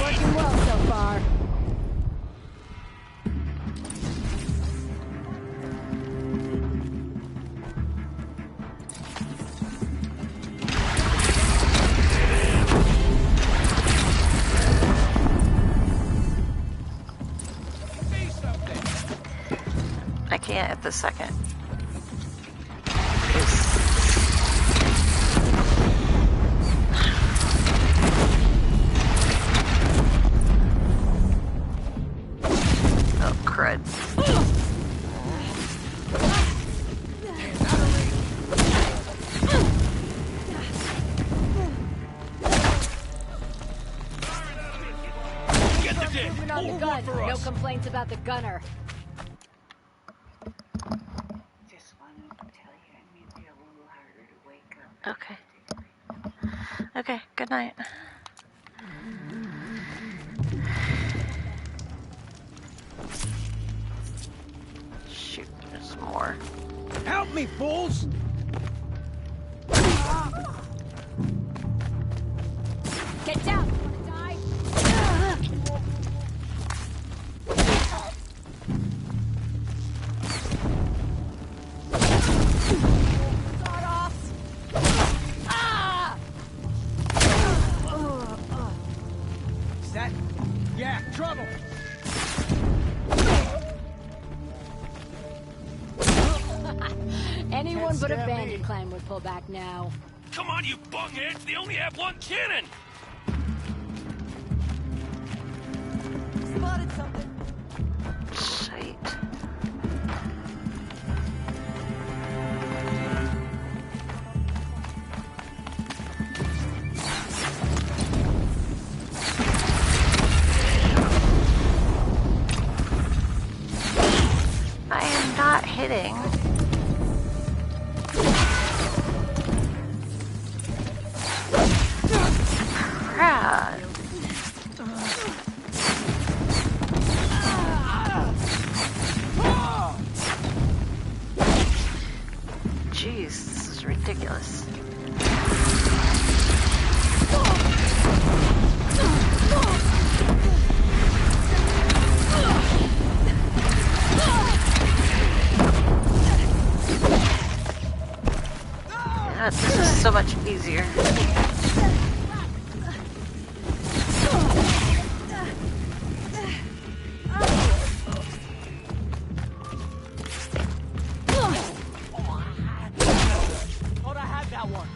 Working well so far. I can't at the second. Oh, crud. Get the dick! Moving on the Hold gun. one for No us. complaints about the gunner. Just wanted to tell you it may be a little harder to wake up. Okay. Okay, good night. Shoot, there's more. Help me, fools! Get down! You wanna die? Start off! Ah! Is that? Yeah, trouble! Anyone but a stab me. bandit clan would pull back now. Come on, you bungheads! They only have one cannon! Spotted something. Shite. I am not hitting. Crap. Jeez, this is ridiculous. God, this is so much easier. Thought I had that one.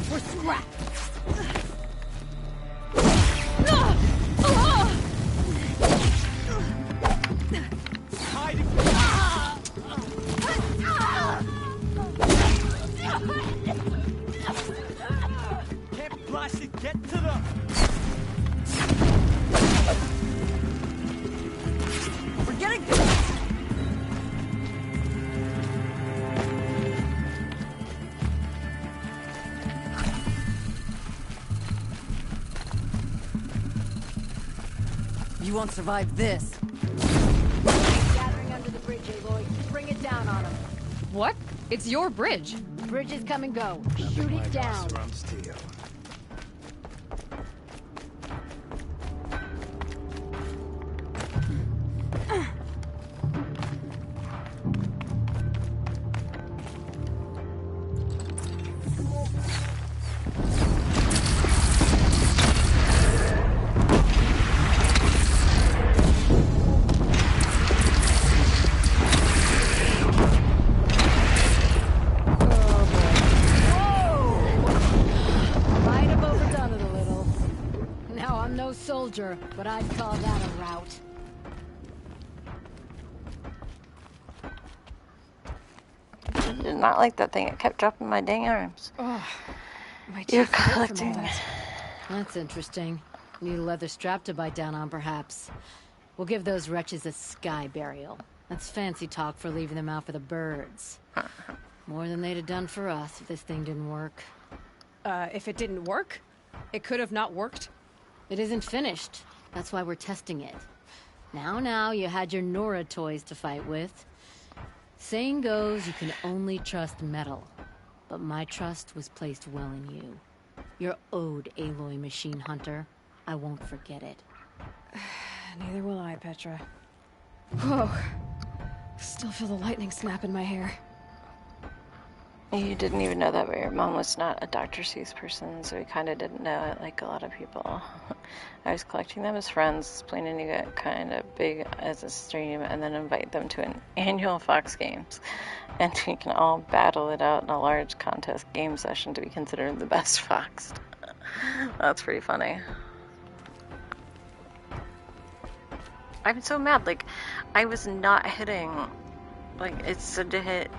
We're scrapped. Can't blast it, get to them! We're getting... You won't survive this. Gathering under the bridge, Aloy. Bring it down on them. What? It's your bridge. Bridges come and go. Shoot it down. soldier, but I'd call that a rout. I did not like that thing. It kept dropping my dang arms. Oh, my You're teeth hurt from all collecting. that. That's interesting. Need a leather strap to bite down on, perhaps. We'll give those wretches a sky burial. That's fancy talk for leaving them out for the birds. More than they'd have done for us if this thing didn't work. If it didn't work? It could have not worked? It isn't finished. That's why we're testing it. Now, you had your Nora toys to fight with. Saying goes, you can only trust metal. But my trust was placed well in you. You're owed, Aloy Machine Hunter. I won't forget it. Neither will I, Petra. Whoa. Still feel the lightning snap in my hair. You didn't even know that, but your mom was not a Dr. Seuss person, so we kind of didn't know it like a lot of people. I was collecting them as friends, planning to get kind of big as a stream, and then invite them to an annual Fox Games. And we can all battle it out in a large contest game session to be considered the best Fox. That's pretty funny. I'm so mad, like, I was not hitting, like, it said to hit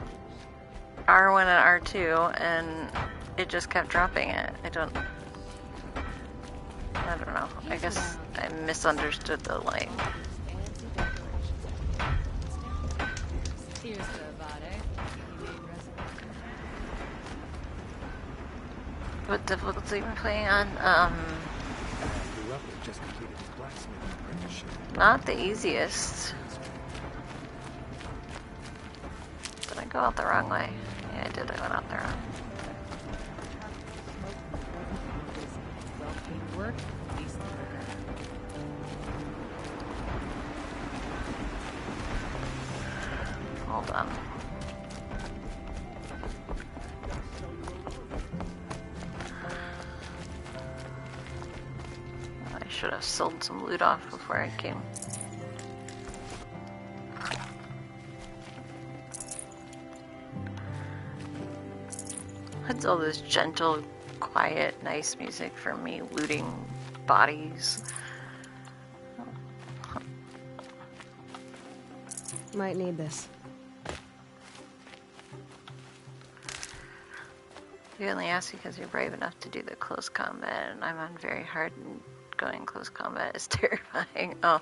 R1 and R2, and it just kept dropping it. I don't know. I guess I misunderstood the, like... What difficulty are we playing on? Not the easiest. Did I go out the wrong way? Yeah, I did. I went out the wrong. Hold on. I should have sold some loot off before I came. It's all this gentle, quiet, nice music for me looting bodies. Might need this. You only ask because you're brave enough to do the close combat, and I'm on very hard, and going close combat is terrifying. Oh,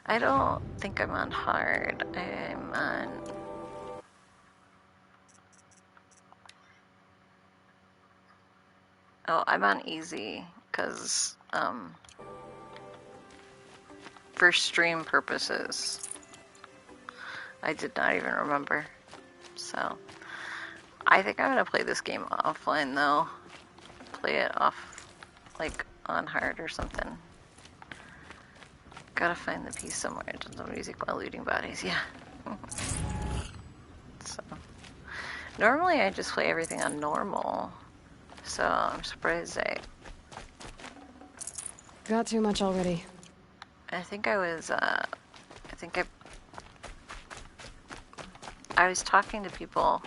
I don't think I'm on hard. I'm on... Oh, I'm on easy, because, for stream purposes. I did not even remember. So, I think I'm gonna play this game offline, though. Play it off, like, on hard or something. Gotta find the piece somewhere. Gentle music while looting bodies, yeah. So, normally I just play everything on normal. So, I'm surprised Got too much already. I think I was, I was talking to people.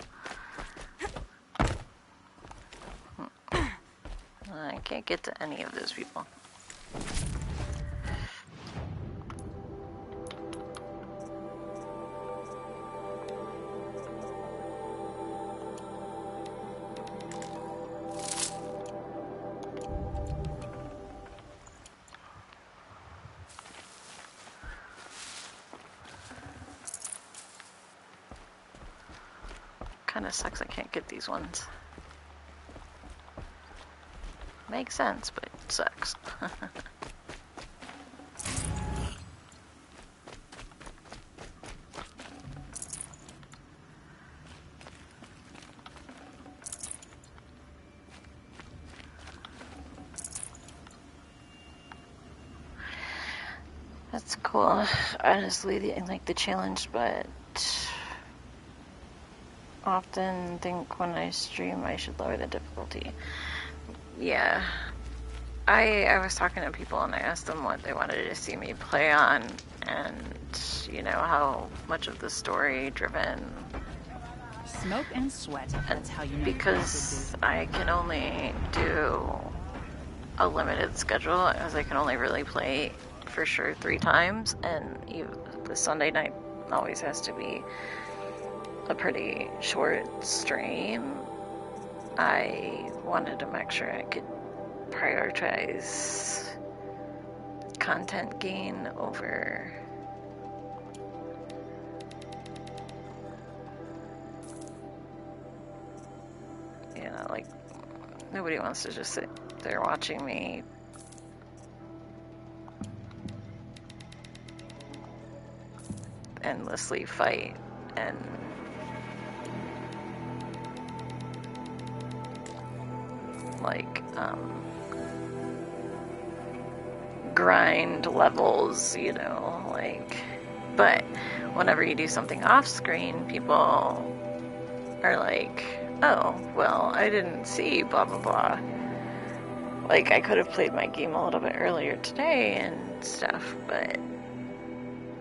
I can't get to any of those people. Kinda sucks I can't get these ones. Makes sense, but it sucks. That's cool. Honestly, I like the challenge, but often think when I stream I should lower the difficulty. Yeah. I was talking to people and I asked them what they wanted to see me play on, and you know how much of the story driven. Smoke and sweat. That's how you know. Because I can only do a limited schedule, as I can only really play for sure 3 times, and the Sunday night always has to be a pretty short stream. I wanted to make sure I could prioritize content gain over like nobody wants to just sit there watching me endlessly fight and like grind levels, like, but whenever you do something off screen, people are like, oh, well, I didn't see blah blah blah. Like, I could have played my game a little bit earlier today and stuff, but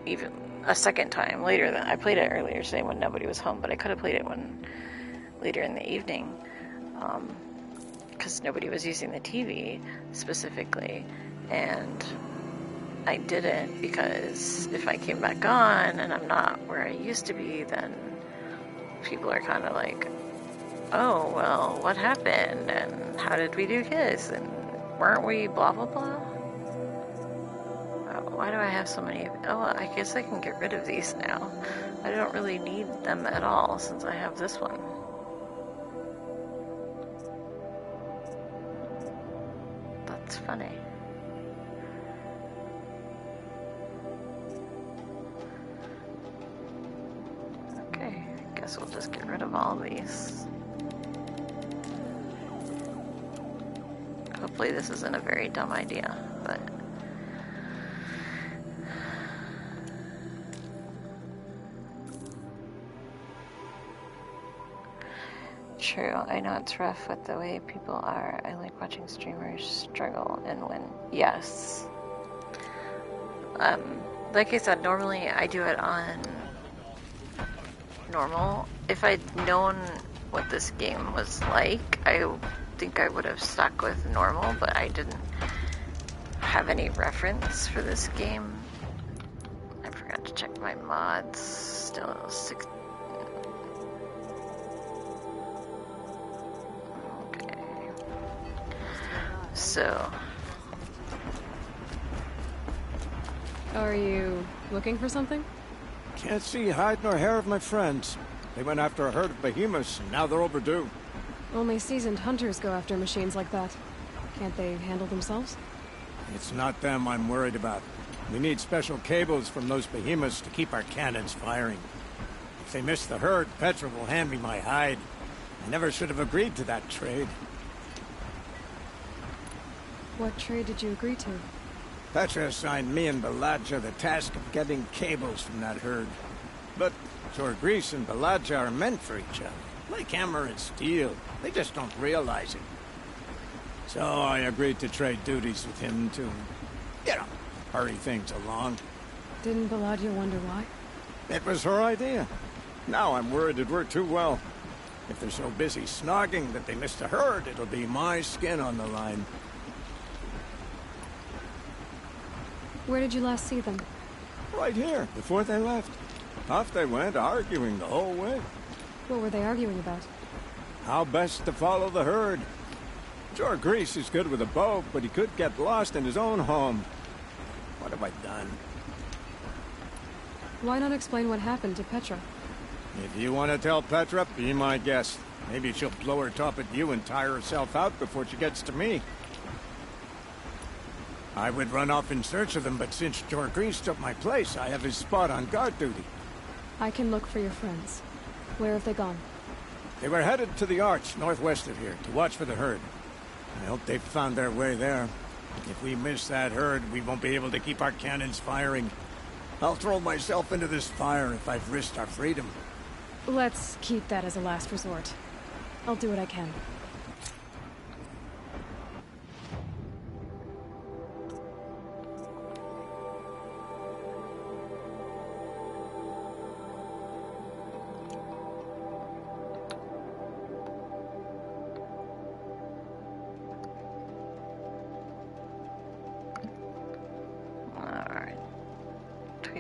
even a second time later than I played it earlier today when nobody was home, but I could have played it later in the evening, because nobody was using the TV specifically, and I didn't, because if I came back on and I'm not where I used to be, then people are kind of like, oh, well, what happened, and how did we do this, and weren't we blah blah blah. Why do I have so many? Oh, I guess I can get rid of these now. I don't really need them at all since I have this one. That's funny. Okay, I guess we'll just get rid of all these. Hopefully this isn't a very dumb idea, but... True, I know it's rough with the way people are. I like watching streamers struggle and win. Yes. Like I said, normally I do it on normal. If I'd known what this game was like, I think I would have stuck with normal, but I didn't have any reference for this game. I forgot to check my mods. Still 6. Okay. So. Are you looking for something? Can't see hide nor hair of my friends. They went after a herd of behemoths, and now they're overdue. Only seasoned hunters go after machines like that. Can't they handle themselves? It's not them I'm worried about. We need special cables from those behemoths to keep our cannons firing. If they miss the herd, Petra will hand me my hide. I never should have agreed to that trade. What trade did you agree to? Petra assigned me and Baladja the task of getting cables from that herd. But Jorgris and Baladja are meant for each other. Like hammer and steel. They just don't realize it. So I agreed to trade duties with him to, hurry things along. Didn't Baladja wonder why? It was her idea. Now I'm worried it worked too well. If they're so busy snogging that they missed a herd, it'll be my skin on the line. Where did you last see them? Right here, before they left. Off they went, arguing the whole way. What were they arguing about? How best to follow the herd. Jorgris is good with a bow, but he could get lost in his own home. What have I done? Why not explain what happened to Petra? If you want to tell Petra, be my guest. Maybe she'll blow her top at you and tire herself out before she gets to me. I would run off in search of them, but since Jorgris took my place, I have his spot on guard duty. I can look for your friends. Where have they gone? They were headed to the Arch, northwest of here, to watch for the herd. I hope they've found their way there. If we miss that herd, we won't be able to keep our cannons firing. I'll throw myself into this fire if I've risked our freedom. Let's keep that as a last resort. I'll do what I can.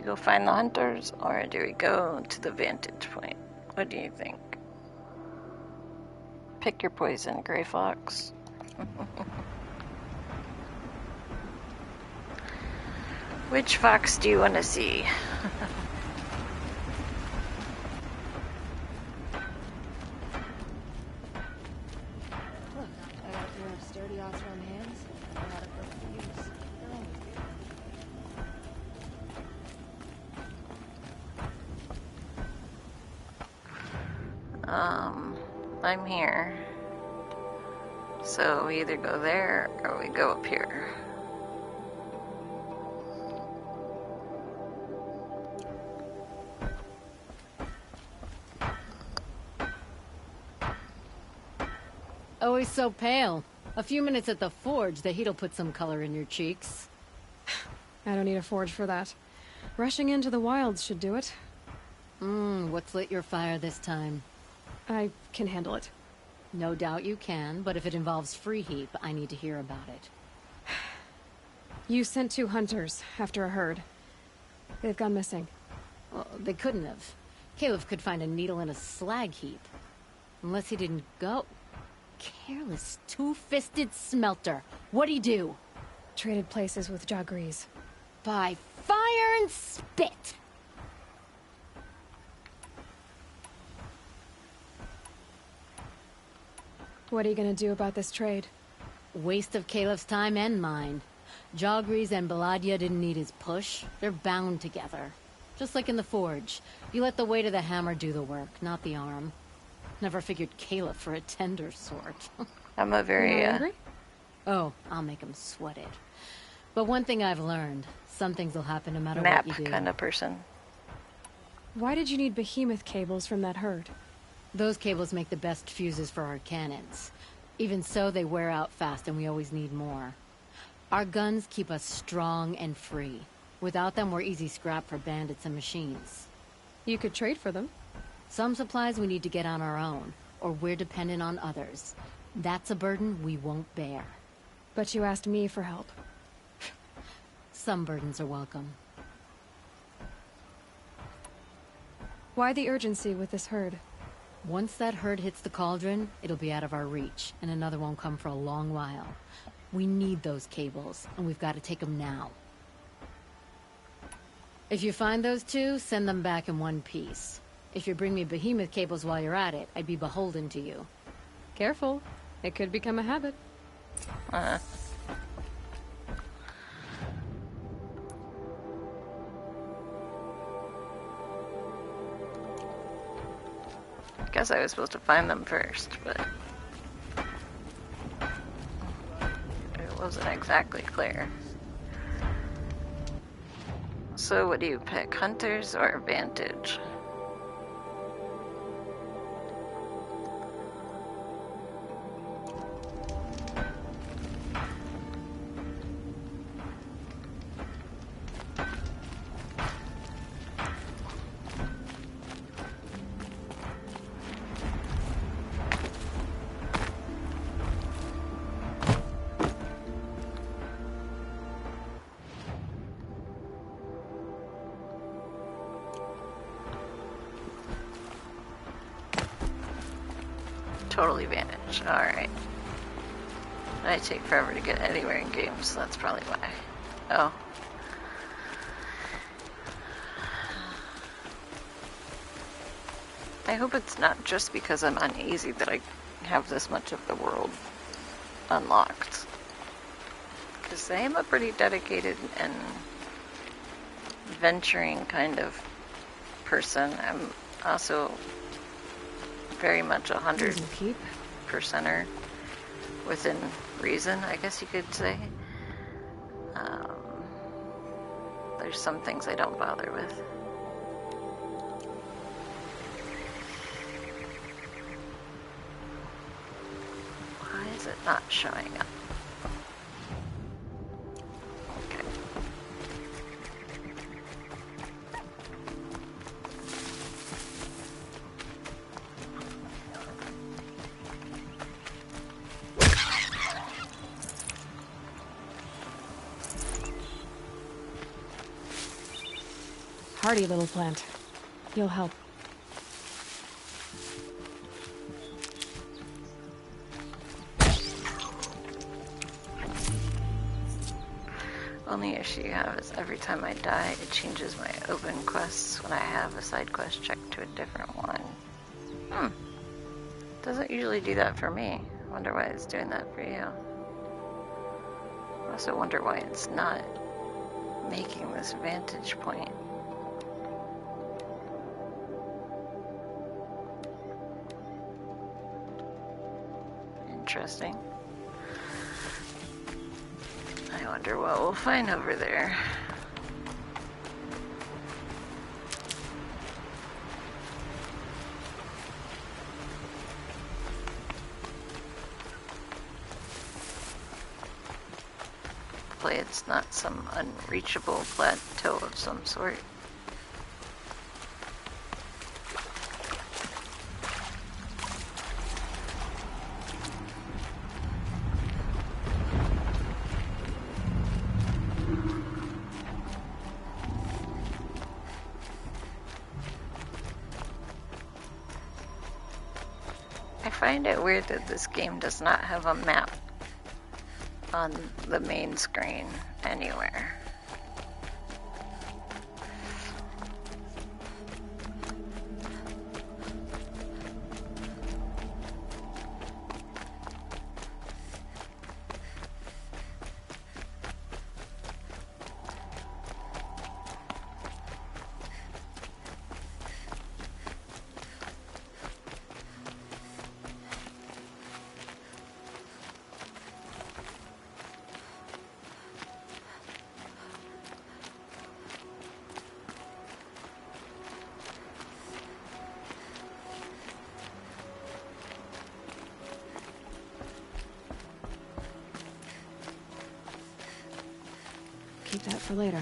go find the hunters, or do we go to the vantage point? What do you think? Pick your poison, Gray Fox. Which fox do you want to see? Look, I got a pair of sturdy Osram hands. I know how to put them to use. I'm here. So we either go there or we go up here. Always so pale. A few minutes at the forge, the heat'll put some color in your cheeks. I don't need a forge for that. Rushing into the wilds should do it. What's lit your fire this time? I can handle it. No doubt you can, but if it involves free heap, I need to hear about it. You sent 2 hunters after a herd. They've gone missing. Well, they couldn't have. Caleb could find a needle in a slag heap. Unless he didn't go. Careless, two-fisted smelter. What'd he do? Traded places with Jagrees. By fire and spit! What are you gonna do about this trade? Waste of Caleb's time and mine. Jagrees and Baladia didn't need his push. They're bound together. Just like in the forge. You let the weight of the hammer do the work, not the arm. Never figured Caleb for a tender sort. I'm a very, angry? Oh, I'll make him sweat it. But one thing I've learned, some things will happen no matter map what you do. kind of person. Why did you need behemoth cables from that herd? Those cables make the best fuses for our cannons. Even so, they wear out fast and we always need more. Our guns keep us strong and free. Without them, we're easy scrap for bandits and machines. You could trade for them. Some supplies we need to get on our own, or we're dependent on others. That's a burden we won't bear. But you asked me for help. Some burdens are welcome. Why the urgency with this herd? Once that herd hits the cauldron, it'll be out of our reach, and another won't come for a long while. We need those cables, and we've got to take them now. If you find those 2, send them back in one piece. If you bring me behemoth cables while you're at it, I'd be beholden to you. Careful. It could become a habit. Guess I was supposed to find them first, but it wasn't exactly clear. So what do you pick, hunters or vantage? Totally vantage. Alright. I take forever to get anywhere in games, so that's probably why. Oh. I hope it's not just because I'm uneasy that I have this much of the world unlocked. Because I am a pretty dedicated and venturing kind of person. I'm also very much 100%er within reason, I guess you could say. There's some things I don't bother with. Why is it not showing up? Okay. hardy little plant. You'll help. Only issue you have is every time I die, it changes my open quests when I have a side quest checked to a different one. Doesn't usually do that for me. Wonder why it's doing that for you. I also wonder why it's not making this vantage point. Interesting. I wonder what we'll find over there. Hopefully it's not some unreachable plateau of some sort. I find it weird that this game does not have a map on the main screen anywhere. Keep that for later.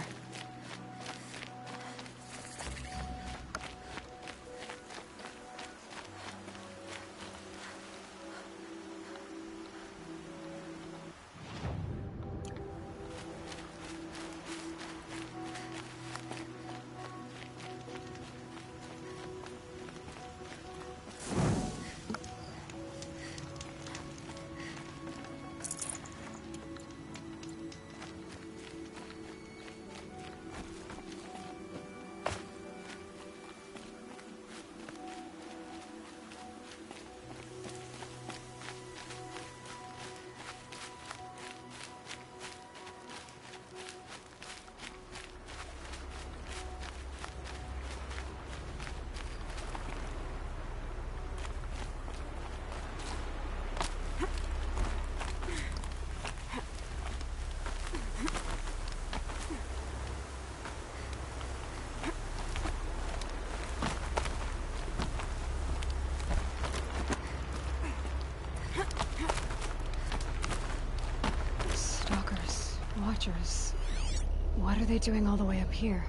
Watchers. What are they doing all the way up here?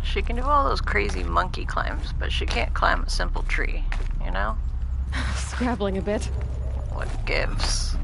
She can do all those crazy monkey climbs, but she can't climb a simple tree, you know? Scrabbling a bit. What gives?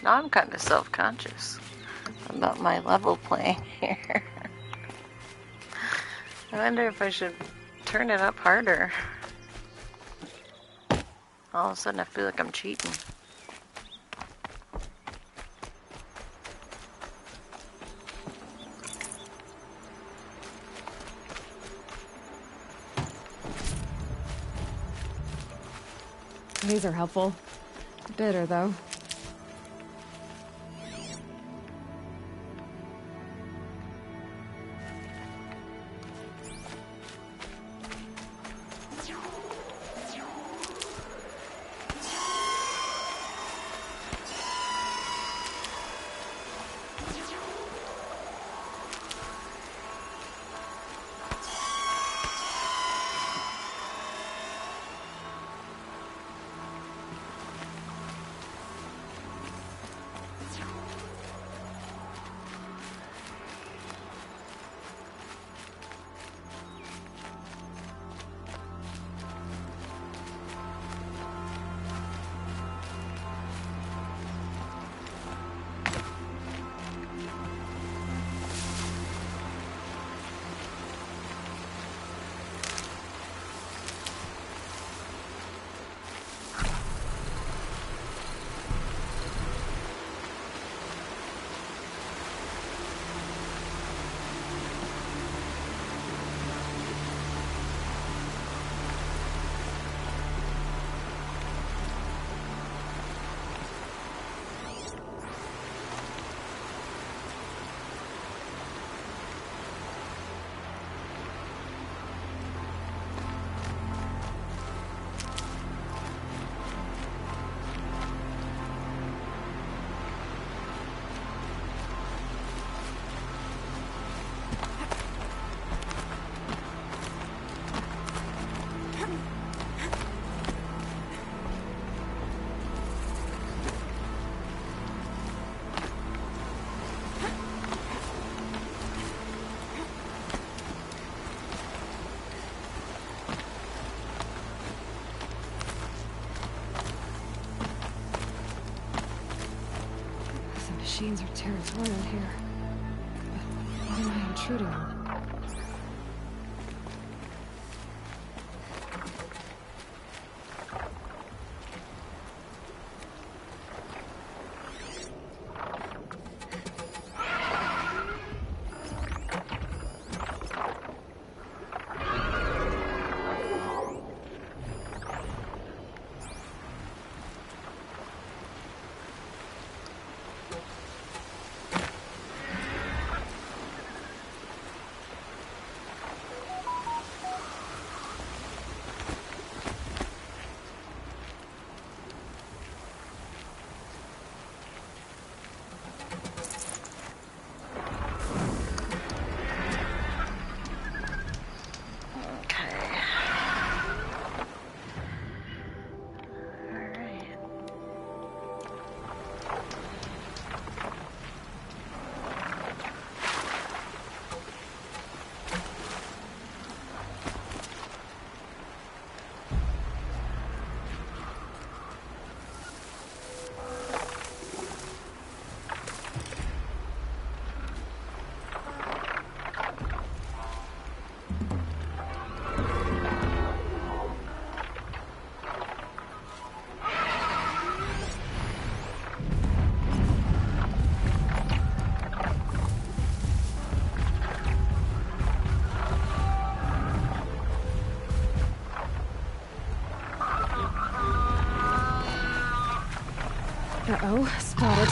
Now I'm kind of self-conscious about my level playing here. I wonder if I should turn it up harder. All of a sudden I feel like I'm cheating. These are helpful. Bitter, though. Machines are territorial here. But why am I intruding on them? Uh-oh, spotted.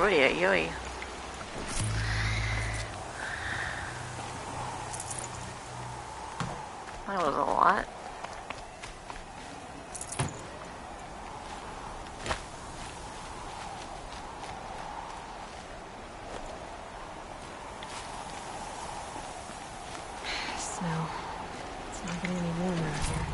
Oy, oy. That was a lot. Snow. It's not getting any warmer out here.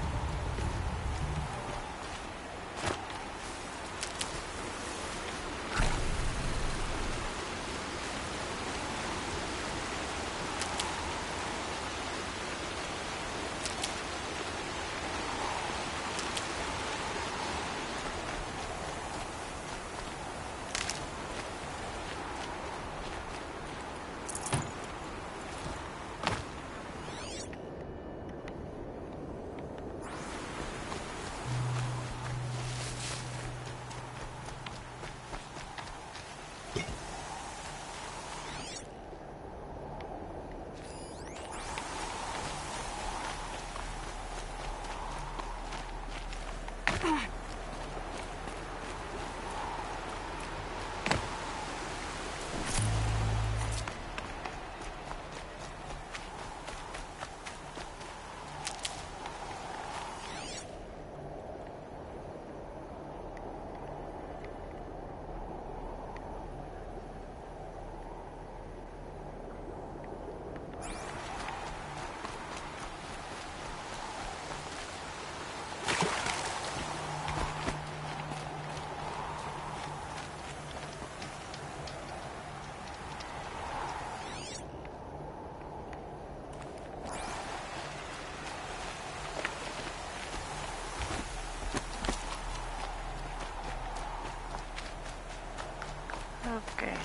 Okay,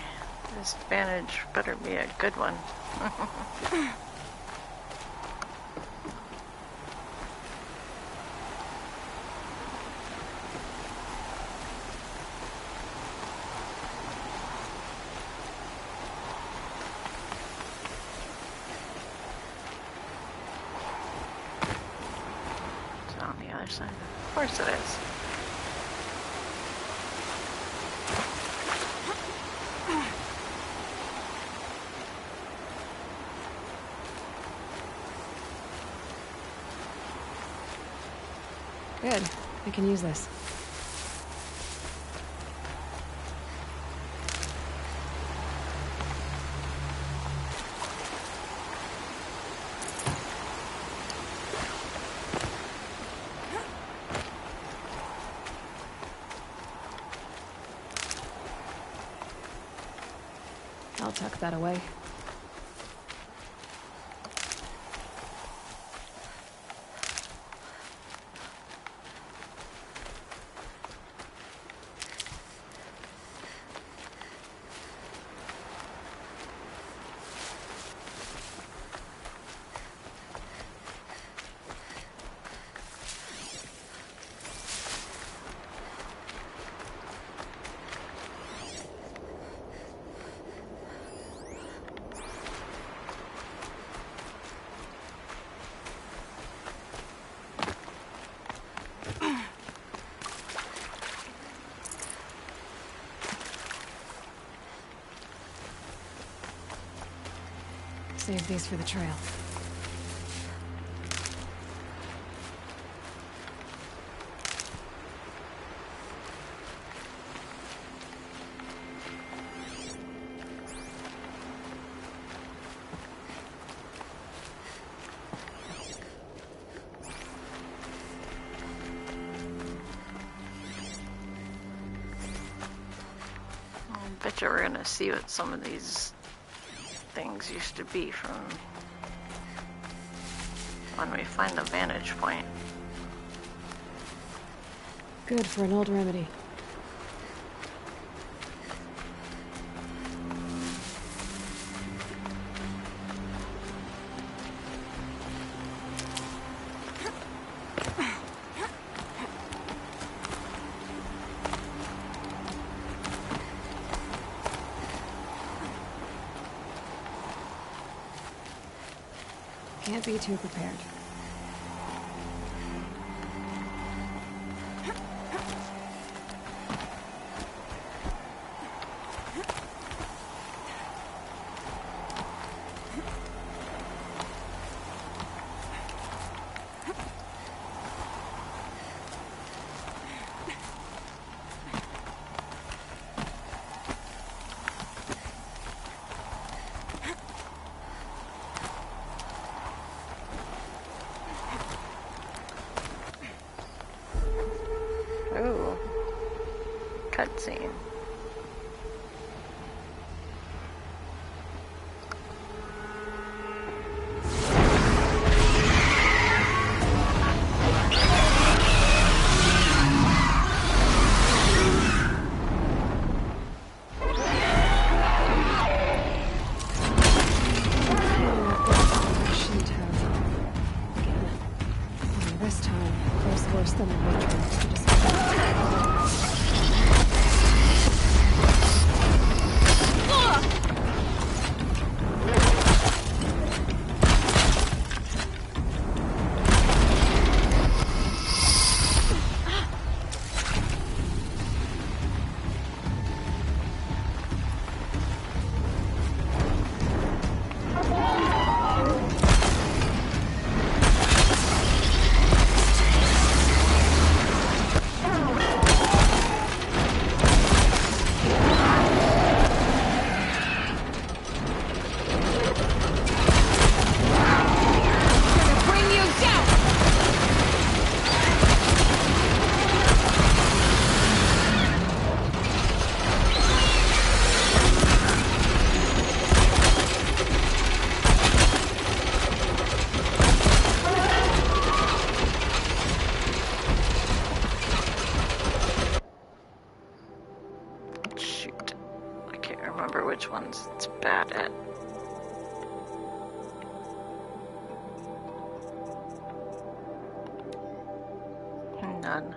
this advantage better be a good one. It's on the other side. Of course it is. Good. I can use this. I'll tuck that away. Save these for the trail. I bet you we're gonna see what some of these things used to be from when we find the vantage point. Good for an old remedy. Can't be too prepared. cutscene. This time, goes worse than the Matrix. You just... Shoot. I can't remember which ones it's bad at. None.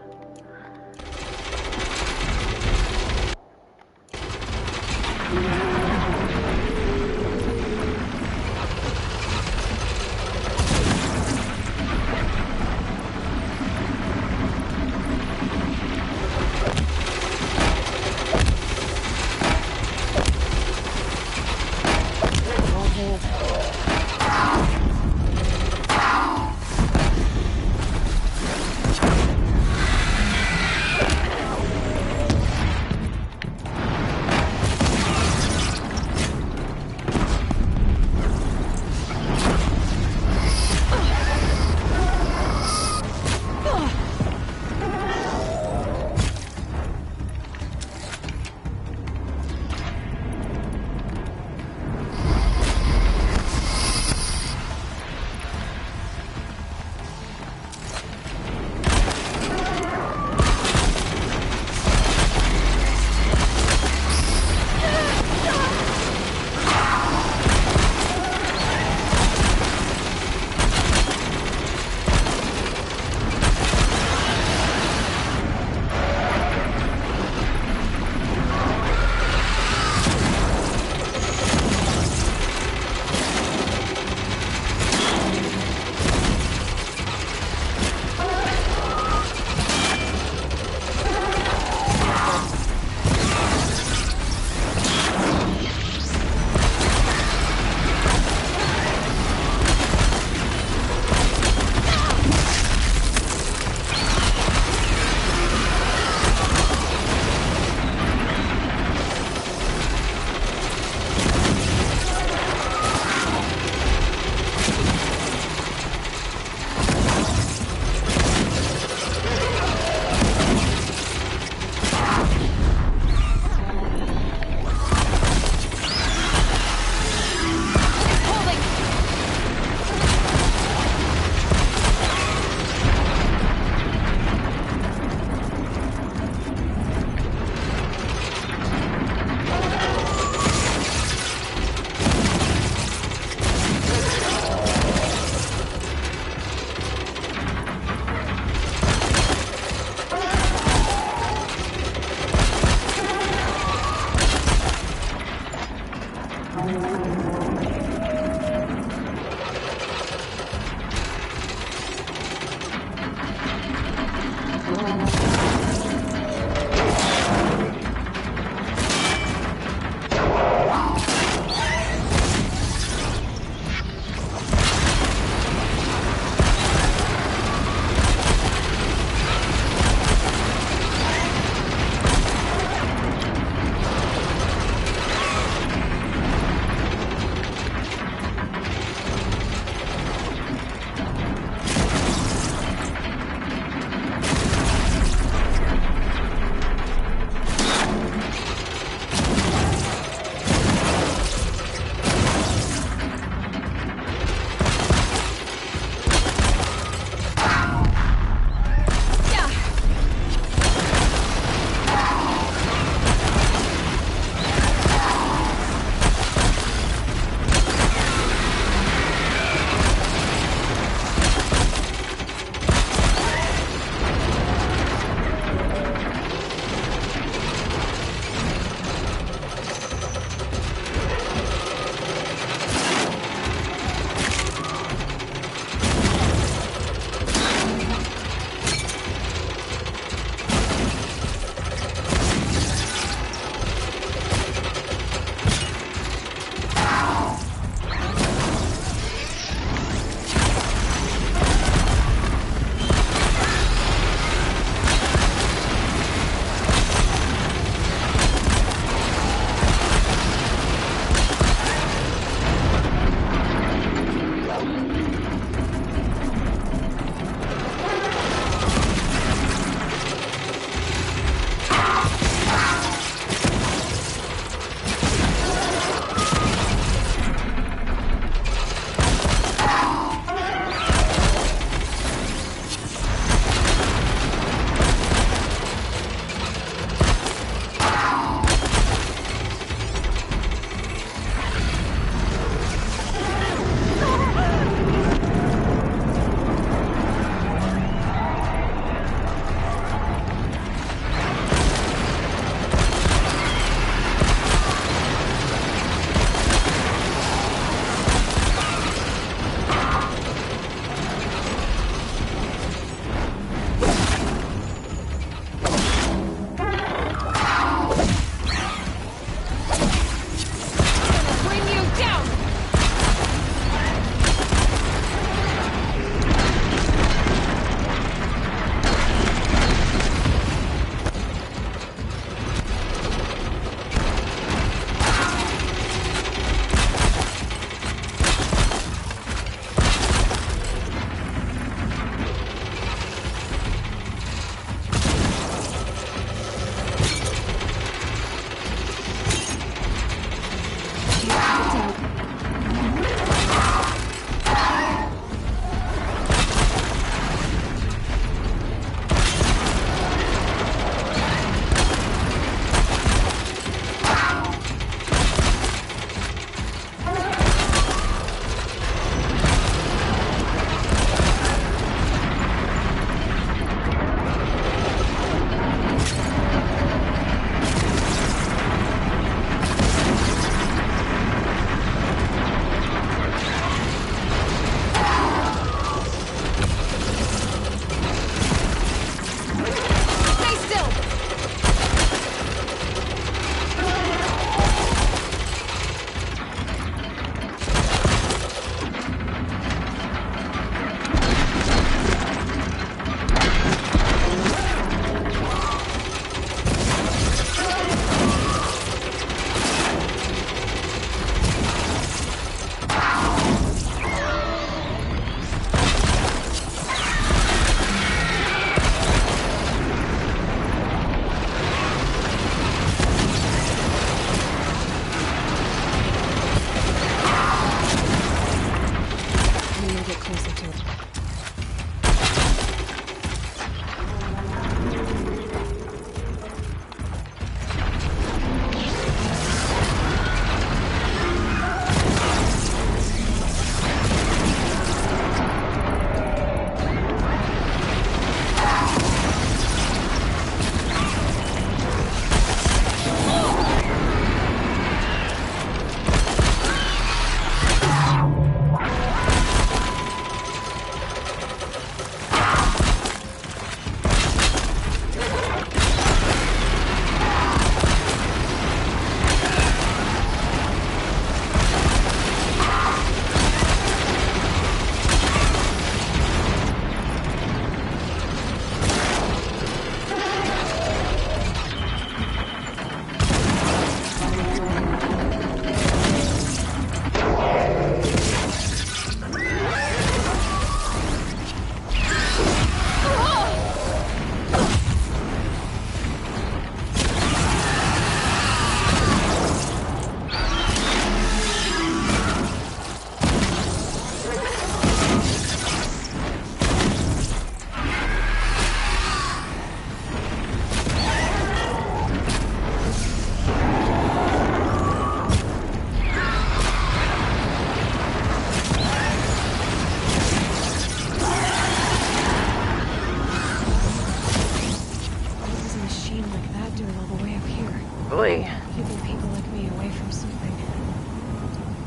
doing all the way up here? Boy. Keeping people like me away from something.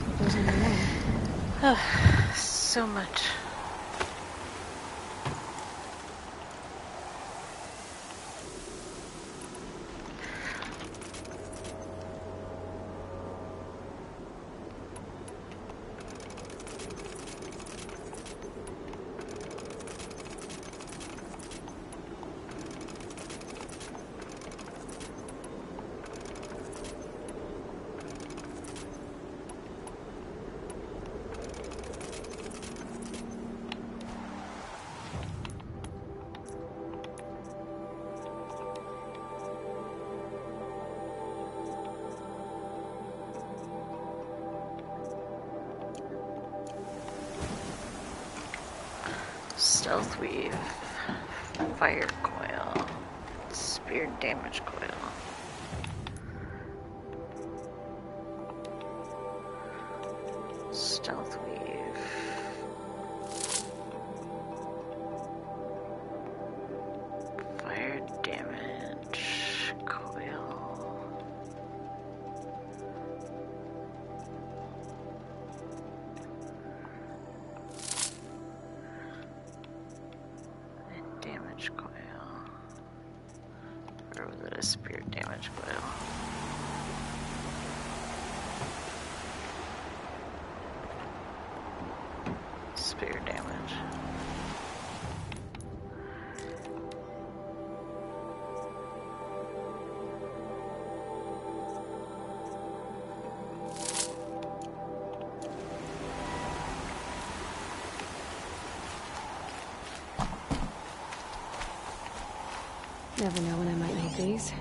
Hope there's only one. So much. Stealth weave, fire coil, spear damage coil. Stealth weave. Fire damage coil. Damage coil. Or was it a spear damage coil? Spear damage. Never know when I might need these.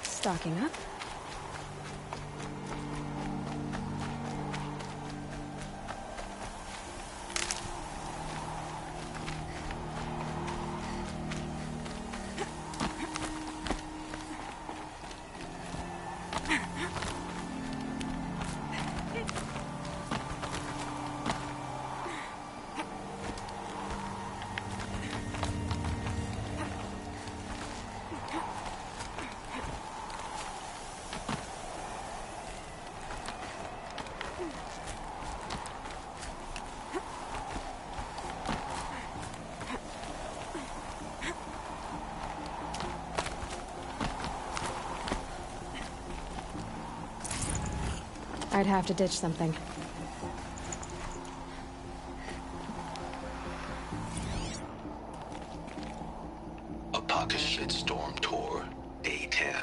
Stocking up. I'd have to ditch something. Apocalypse Shitstorm Tour, Day 10.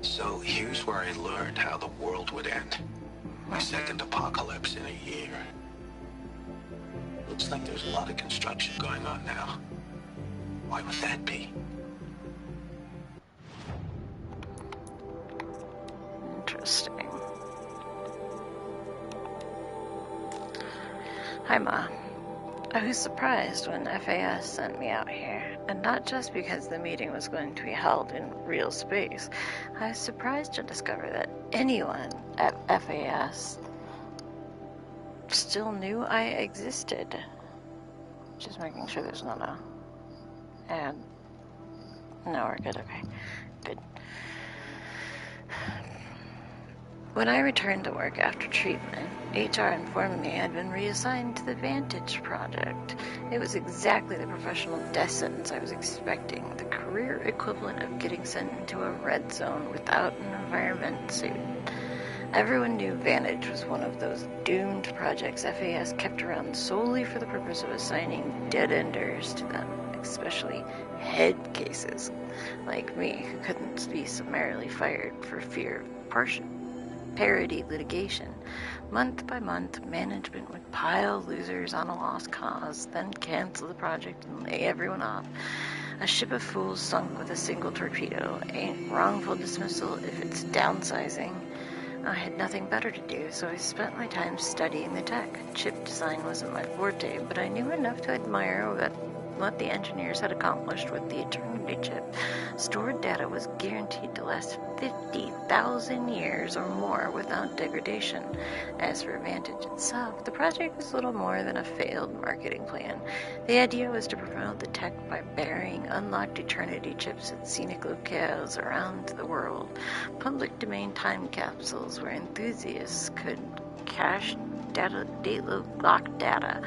So here's where I learned how the world would end. My second apocalypse in a year. Looks like there's a lot of construction going on now. Why would that be? Interesting. Hi, Ma. I was surprised when FAS sent me out here, and not just because the meeting was going to be held in real space. I was surprised to discover that anyone at FAS still knew I existed. Just making sure there's not a ad. No, we're good. Okay, good. When I returned to work after treatment, HR informed me I'd been reassigned to the Vantage Project. It was exactly the professional death sentence I was expecting, the career equivalent of getting sent into a red zone without an environment suit. Everyone knew Vantage was one of those doomed projects FAS kept around solely for the purpose of assigning dead-enders to them. especially head cases, like me, who couldn't be summarily fired for fear of parody litigation. Month by month, management would pile losers on a lost cause, then cancel the project and lay everyone off. A ship of fools sunk with a single torpedo. Ain't wrongful dismissal if it's downsizing. I had nothing better to do, so I spent my time studying the tech. Chip design wasn't my forte, but I knew enough to admire what the engineers had accomplished with the Eternity chip. Stored data was guaranteed to last 50,000 years or more without degradation. As for Vantage itself, the project was little more than a failed marketing plan. The idea was to promote the tech by burying unlocked Eternity chips at scenic locales around the world. Public domain time capsules where enthusiasts could cache date-locked data.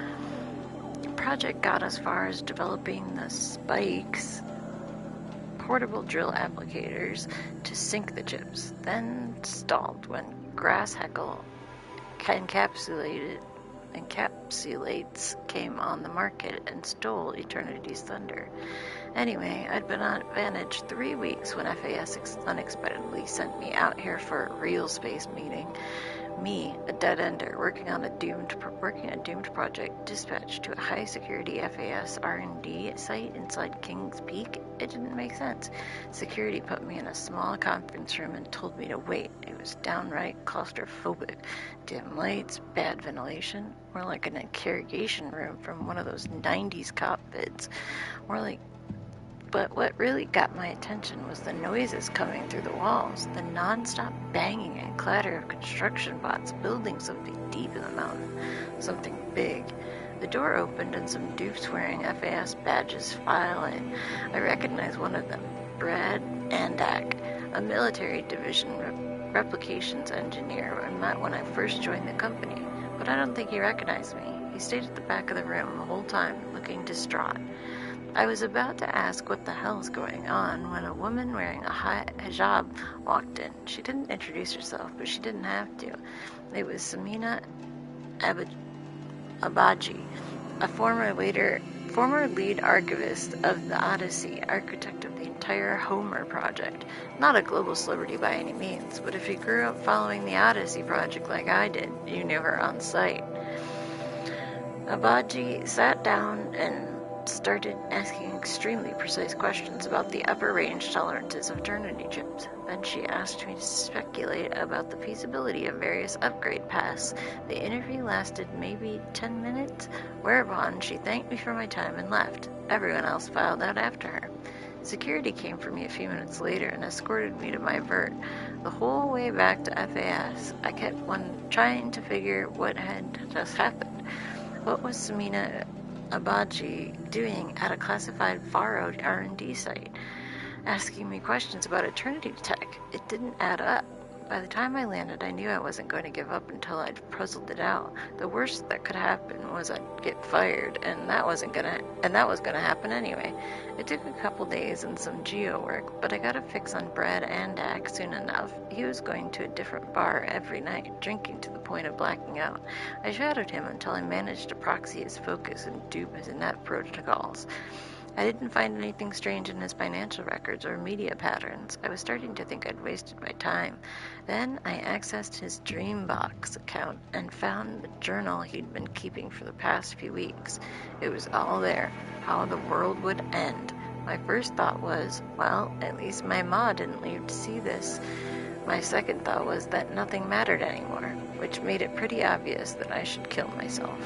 The project got as far as developing the spikes, portable drill applicators, to sink the chips, then stalled when Grass Heckle encapsulates came on the market and stole Eternity's thunder. Anyway, I'd been on Vantage 3 weeks when FAS unexpectedly sent me out here for a real space meeting. Me, a dead-ender, working a doomed project, dispatched to a high-security FAS R&D site inside Kings Peak. It didn't make sense. Security put me in a small conference room and told me to wait. It was downright claustrophobic. Dim lights, bad ventilation, more like an interrogation room from one of those 90s cop vids. But what really got my attention was the noises coming through the walls, the non-stop banging and clatter of construction bots building something deep in the mountain, something big. The door opened and some dupes wearing FAS badges file in. I recognized one of them, Brad Andak, a military division replications engineer I met when I first joined the company, but I don't think he recognized me. He stayed at the back of the room the whole time, looking distraught. I was about to ask what the hell's going on when a woman wearing a hijab walked in. She didn't introduce herself, but she didn't have to. It was Samina Abaji, a former lead archivist of the Odyssey, architect of the entire Homer project. Not a global celebrity by any means, but if you grew up following the Odyssey project like I did, you knew her on sight. Abaji sat down and started asking extremely precise questions about the upper range tolerances of Eternity chips. Then she asked me to speculate about the feasibility of various upgrade paths. The interview lasted maybe 10 minutes, whereupon she thanked me for my time and left. Everyone else filed out after her. Security came for me a few minutes later and escorted me to my vert. The whole way back to FAS, I kept trying to figure what had just happened. What was Samina Abaji doing at a classified Faro R&D site, asking me questions about Eternity tech? It didn't add up. By the time I landed, I knew I wasn't going to give up until I'd puzzled it out. The worst that could happen was I'd get fired, and that was gonna happen anyway. It took a couple days and some geo work, but I got a fix on Brad Andak soon enough. He was going to a different bar every night, drinking to the point of blacking out. I shadowed him until I managed to proxy his focus and dupe his inept protocols. I didn't find anything strange in his financial records or media patterns. I was starting to think I'd wasted my time. Then I accessed his Dreambox account and found the journal he'd been keeping for the past few weeks. It was all there, how the world would end. My first thought was, well, at least my ma didn't leave to see this. My second thought was that nothing mattered anymore, which made it pretty obvious that I should kill myself.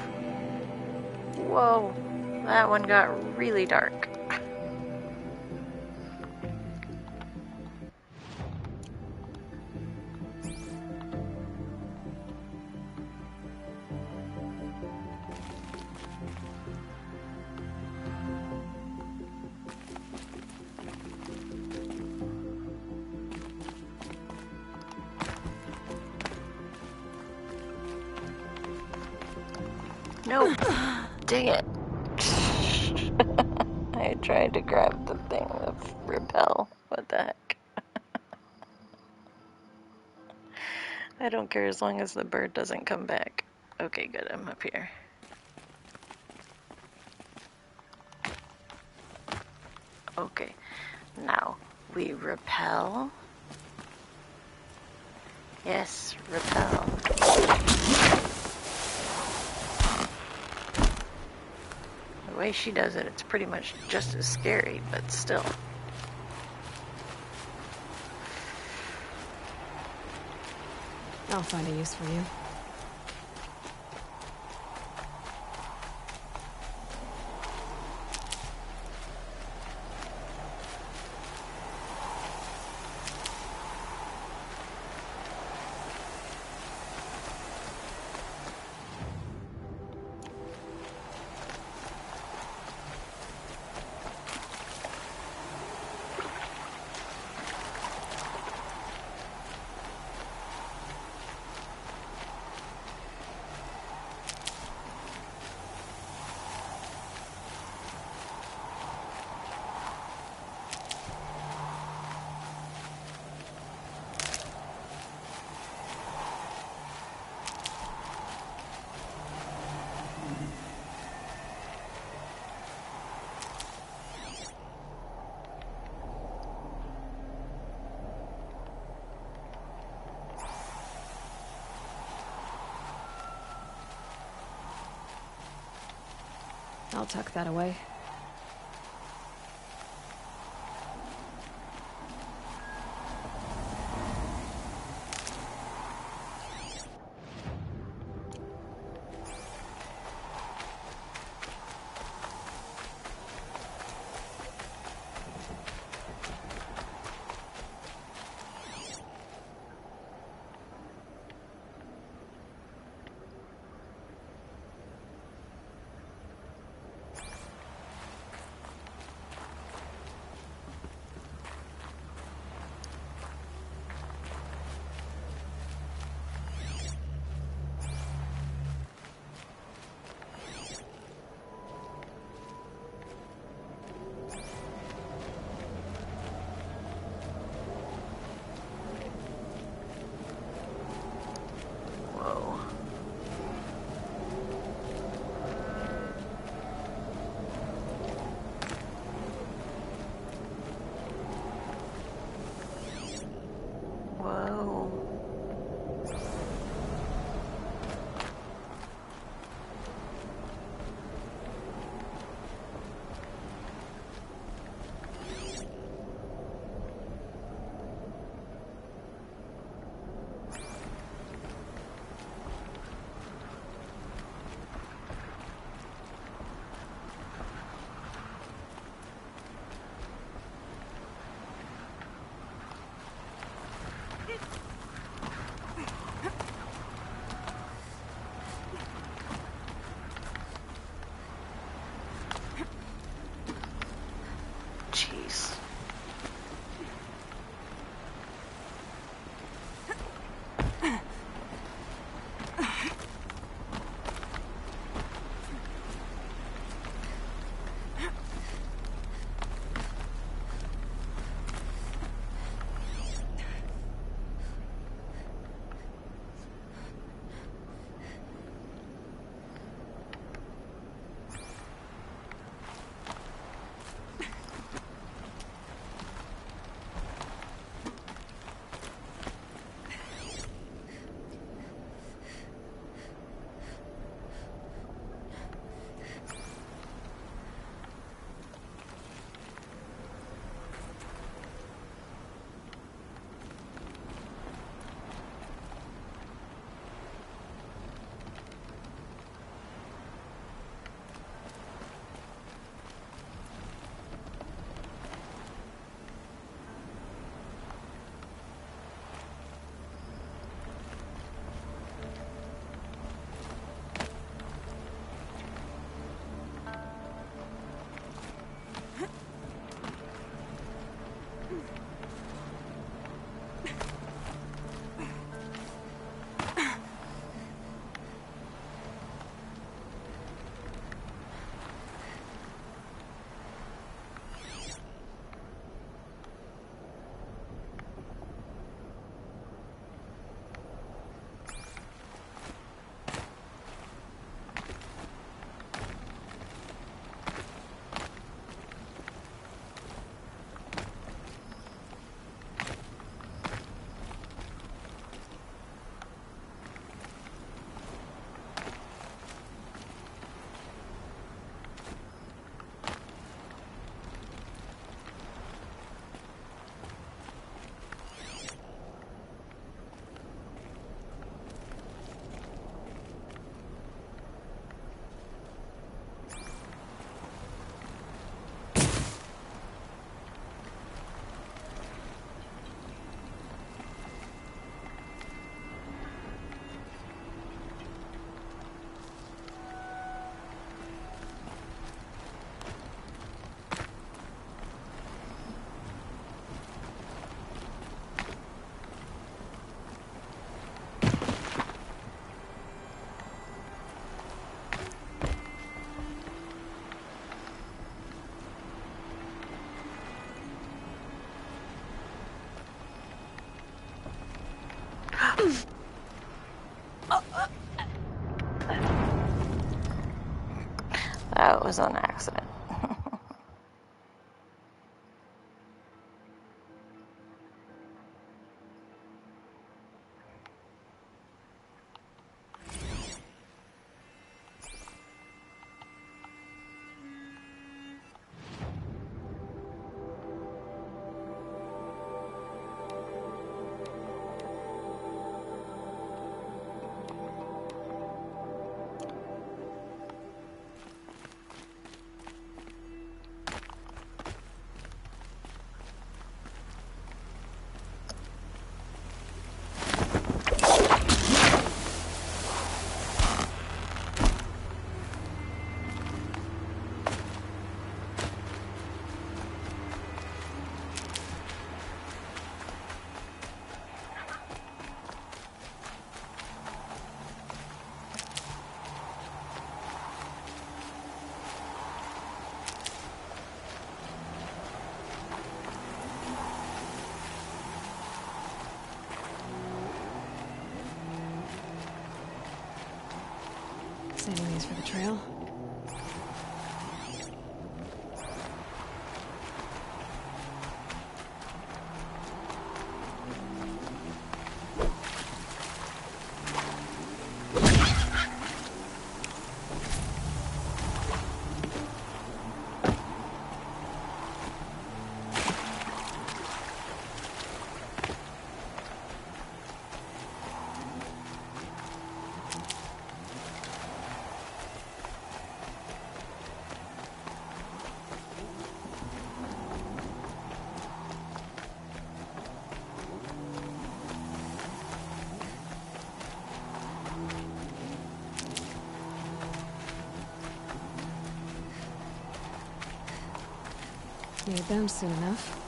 Whoa. That one got really dark. Nope. Dang it. I tried to grab the thing of repel. What the heck? I don't care as long as the bird doesn't come back. Okay, good, I'm up here. Okay. Now, we repel. Yes, repel. The way she does it, it's pretty much just as scary, but still. I'll find a use for you. I'll tuck that away. That was an accident. Saving these for the trail. Need them soon enough.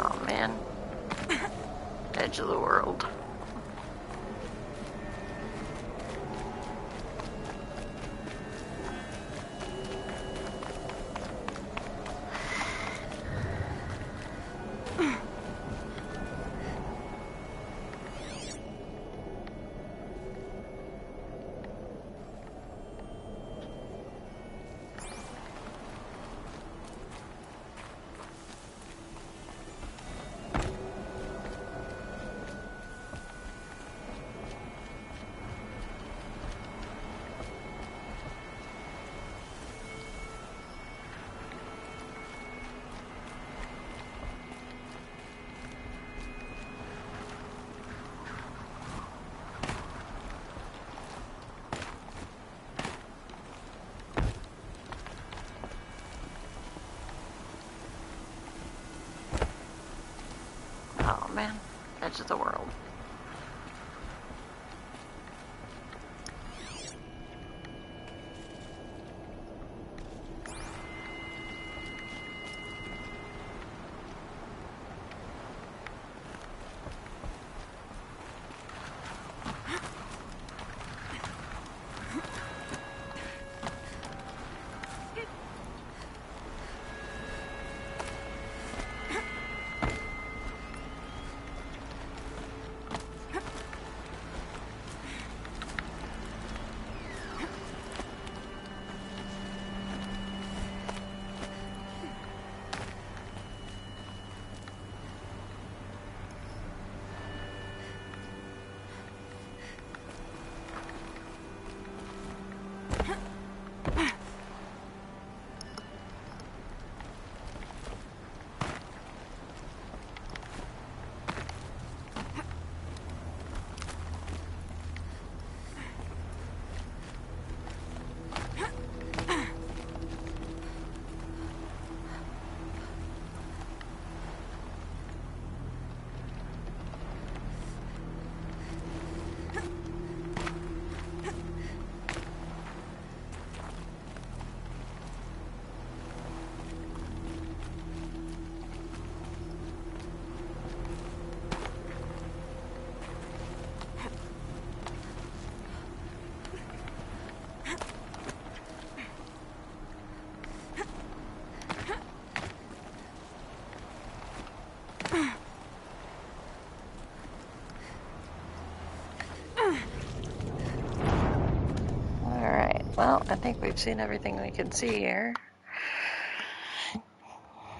Oh man. Edge of the world. Oh man, edge of the world. I think we've seen everything we can see here.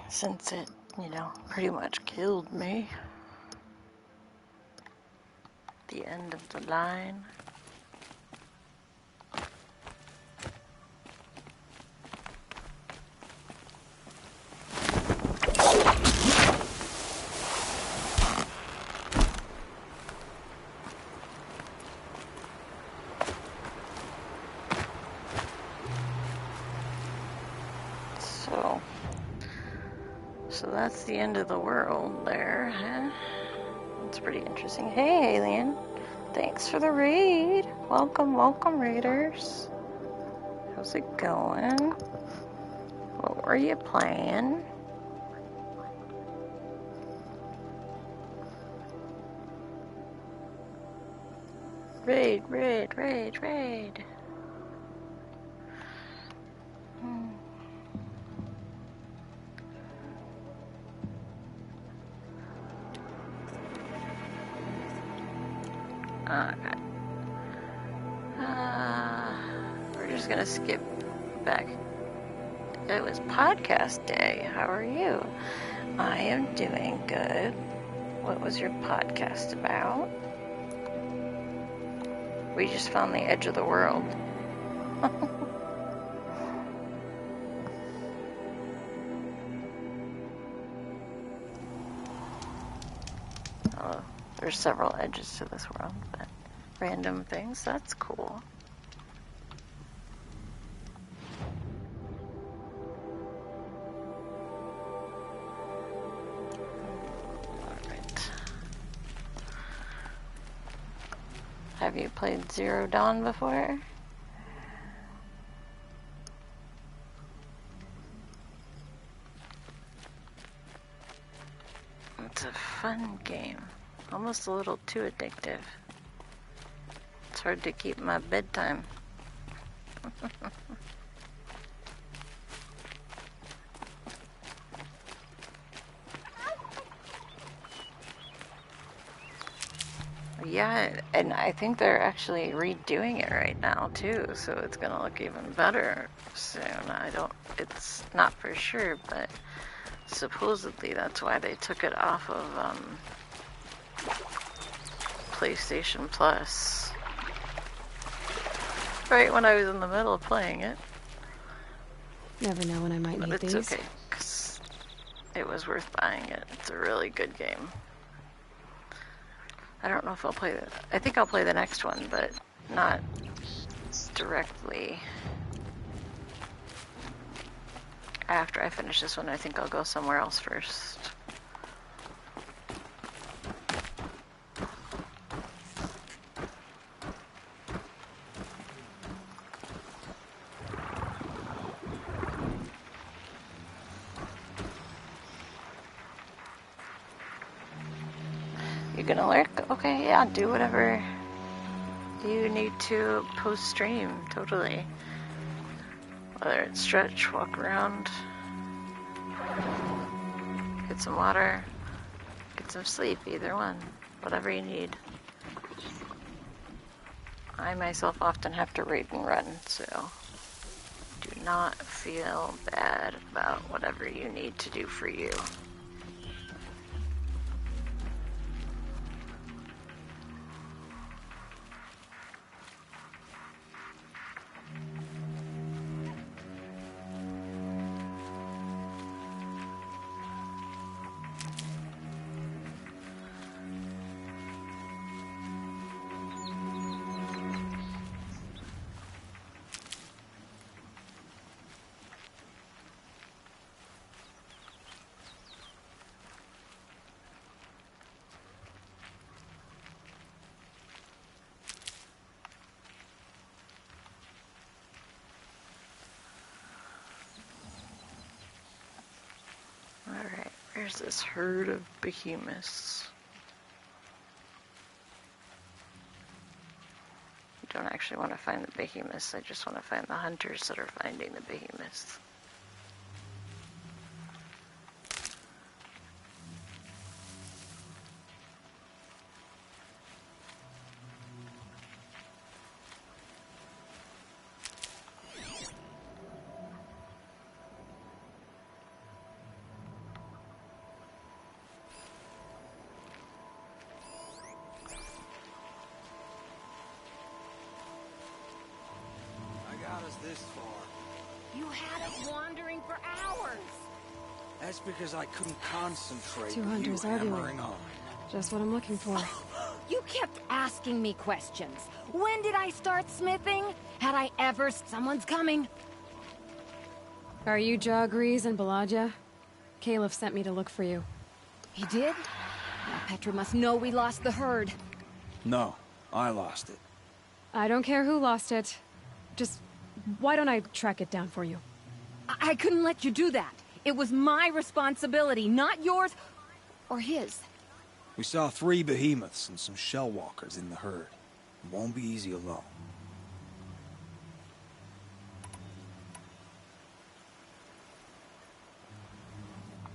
Since it, you know, pretty much killed me. The end of the line. So that's the end of the world there, huh? That's pretty interesting. Hey, Alien. Thanks for the raid. Welcome, welcome, raiders. How's it going? What were you playing? Raid, raid, raid, raid. Okay. We're just gonna skip back. It was podcast day. How are you? I am doing good. What was your podcast about? We just found the edge of the world. Oh, there's several edges to this world, but random things, that's cool. Alright. Have you played Zero Dawn before? It's a fun game. Almost a little too addictive. It's hard to keep my bedtime. Yeah, and I think they're actually redoing it right now too, so it's gonna look even better soon. It's not for sure, but supposedly that's why they took it off of PlayStation Plus. Right when I was in the middle of playing it. Never know when I might need these. But it's okay, 'cause it was worth buying it. It's a really good game. I don't know if I'll play it. I think I'll play the next one, but not directly. After I finish this one, I think I'll go somewhere else first. You're gonna lurk? Okay, yeah, do whatever you need to post-stream, totally. Whether it's stretch, walk around, get some water, get some sleep, either one. Whatever you need. I myself often have to raid and run, so do not feel bad about whatever you need to do for you. Alright, where's this herd of behemoths? I don't actually want to find the behemoths, I just want to find the hunters that are finding the behemoths. this far. You had us wandering for hours. That's because I couldn't concentrate. Two with hunters you arguing. hammering on. Just what I'm looking for. You kept asking me questions. When did I start smithing? Had I ever... Someone's coming. Are you Jaw Grease and Balaja? Caliph sent me to look for you. He did? Now Petra must know we lost the herd. No, I lost it. I don't care who lost it. Just, why don't I track it down for you? I couldn't let you do that. It was my responsibility, not yours or his. We saw 3 behemoths and some shell walkers in the herd. It won't be easy alone.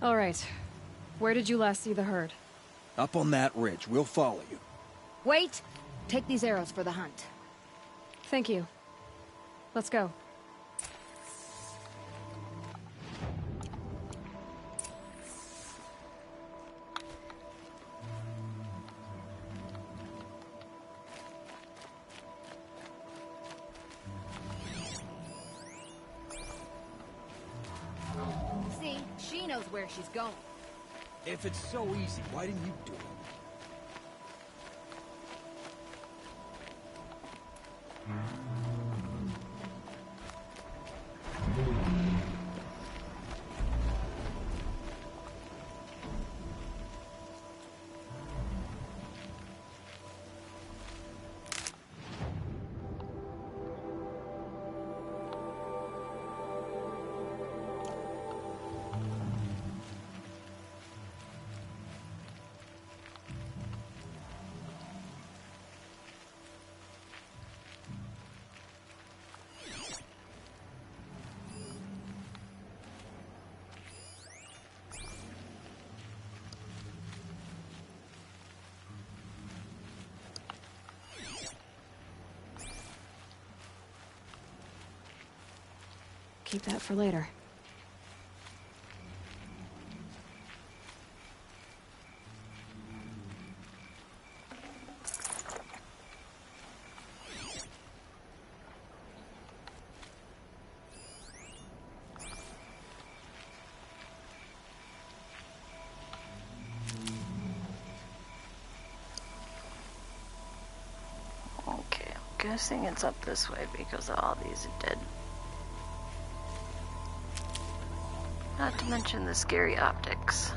All right. Where did you last see the herd? Up on that ridge. We'll follow you. Wait! Take these arrows for the hunt. Thank you. Let's go. See, she knows where she's going. If it's so easy, why didn't you do it? Keep that for later. Okay, I'm guessing it's up this way because all these are dead. Not to mention the scary optics.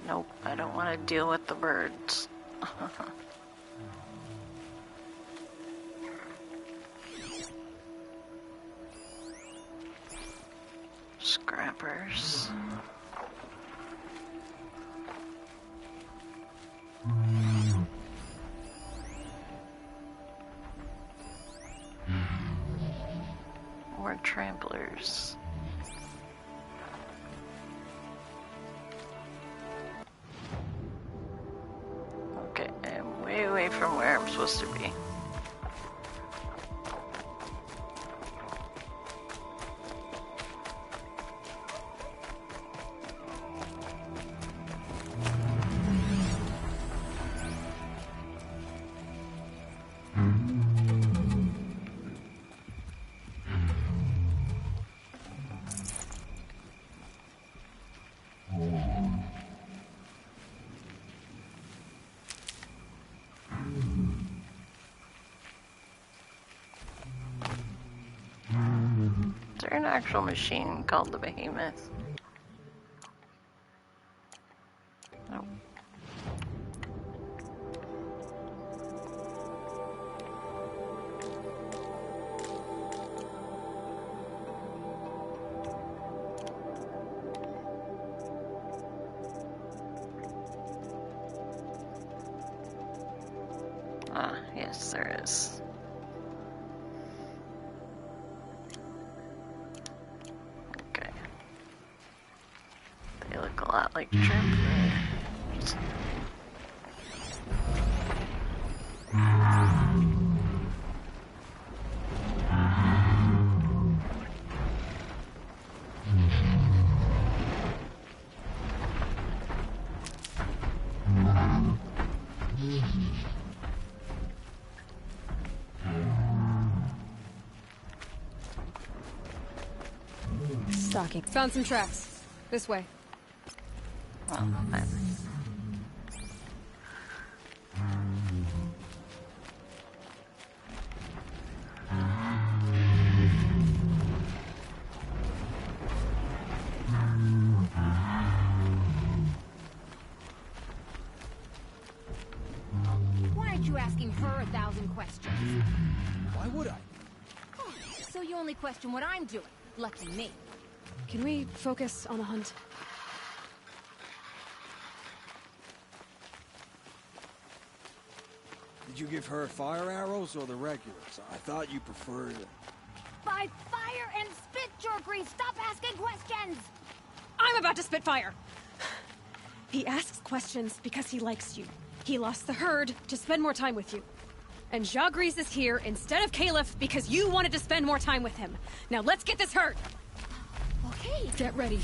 Nope, I don't want to deal with the birds. Scrappers. More tramplers. Okay, I'm way away from where I'm supposed to be. Is there an actual machine called the Behemoth? Nope. Ah, yes, there is. Okay. They look a lot like tramplers. stalking. Found some tracks. This way. Well, fine. Why aren't you asking her 1,000 questions? Why would I? So you only question what I'm doing. Lucky me. Can we focus on the hunt? Did you give her fire arrows or the regulars? I thought you preferred... By fire and spit, Jorgrease! Stop asking questions! I'm about to spit fire! He asks questions because he likes you. He lost the herd to spend more time with you. And Jorgrease is here instead of Caliph because you wanted to spend more time with him. Now let's get this herd! Okay. Get ready.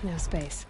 No space.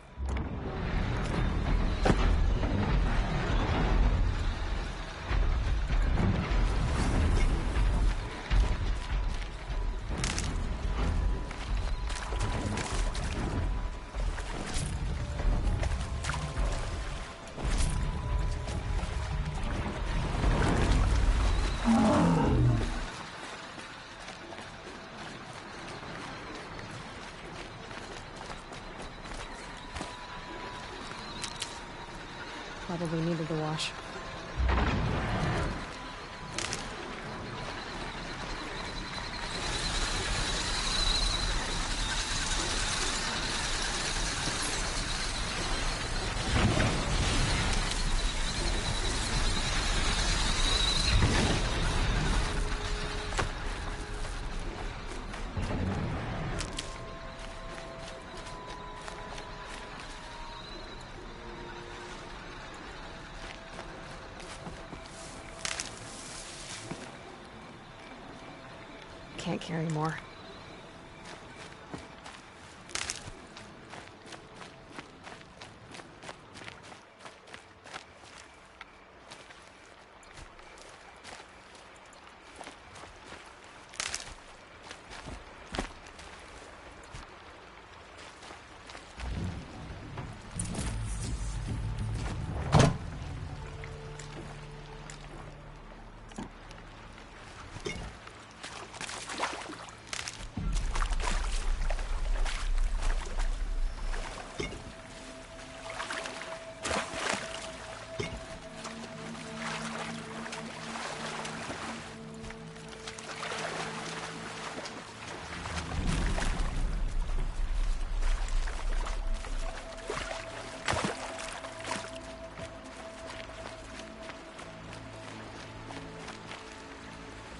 Probably needed the wash. Can't carry more.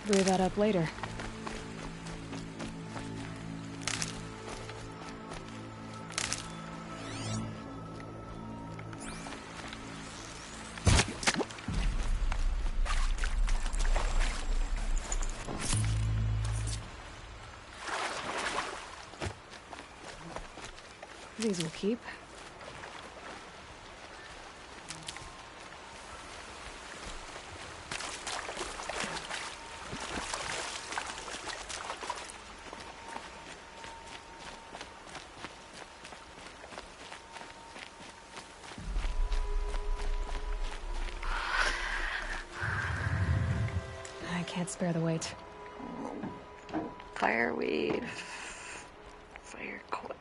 Brew that up later. These will keep. I can't spare the weight. Fire wave. Fire coil.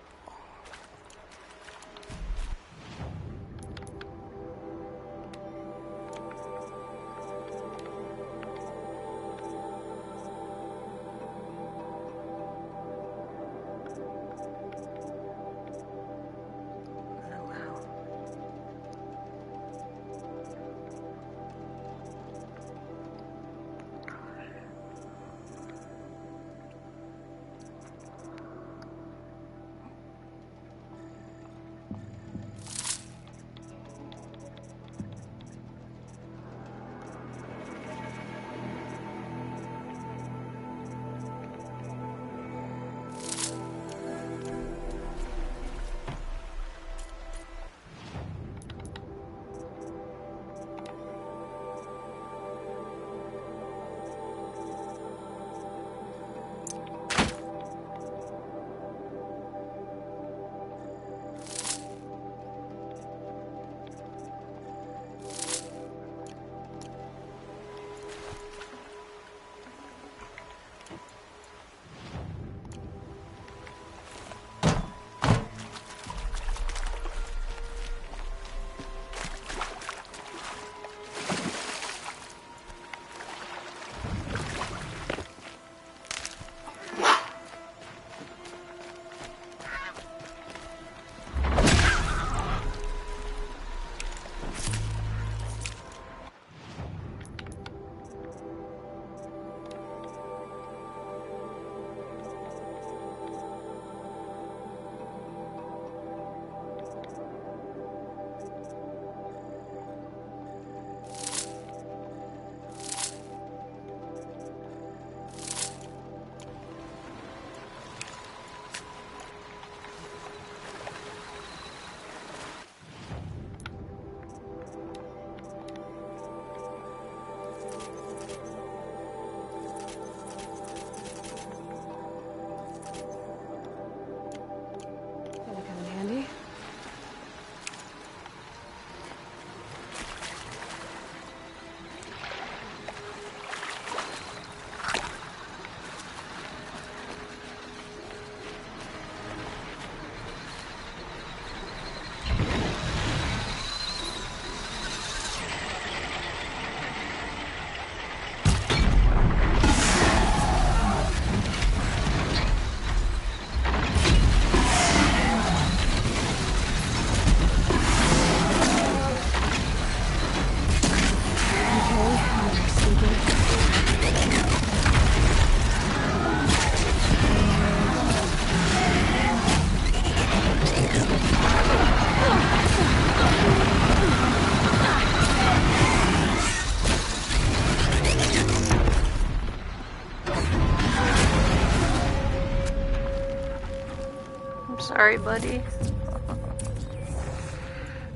Sorry, buddy.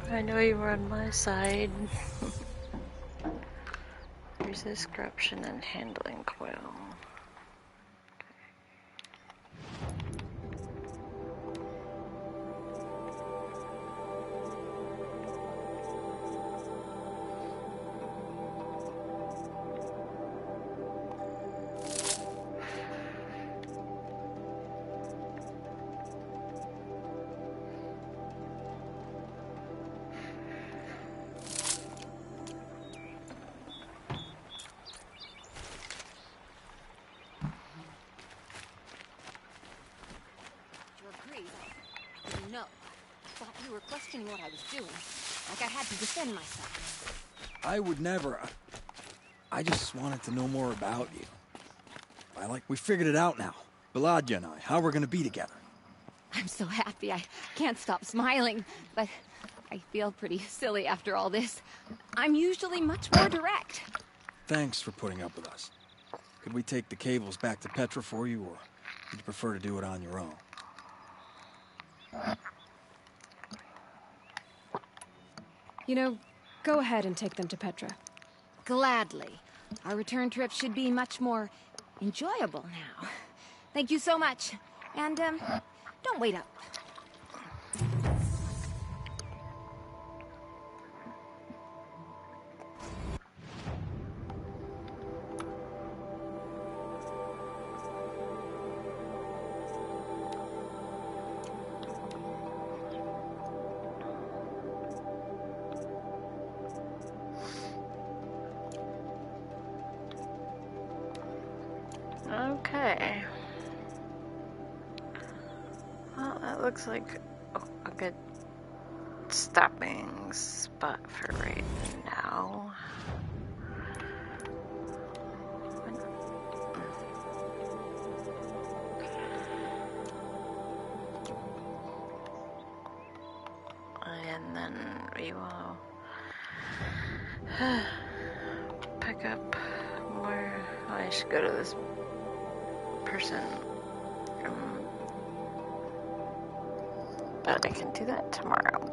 I know you were on my side. Resist corruption and handling coil. No. Thought you were questioning what I was doing. Like I had to defend myself. I would never. I just wanted to know more about you. We figured it out now. Baladja and I, how we're gonna be together. I'm so happy. I can't stop smiling. But I feel pretty silly after all this. I'm usually much more direct. Thanks for putting up with us. Could we take the cables back to Petra for you, or would you prefer to do it on your own? You know, go ahead and take them to Petra. Gladly. Our return trip should be much more enjoyable now. Thank you so much. And, don't wait up. Okay. Well, that looks like a good stopping spot for right now. And then we will pick up more. Oh, I should go to this person. But I can do that tomorrow.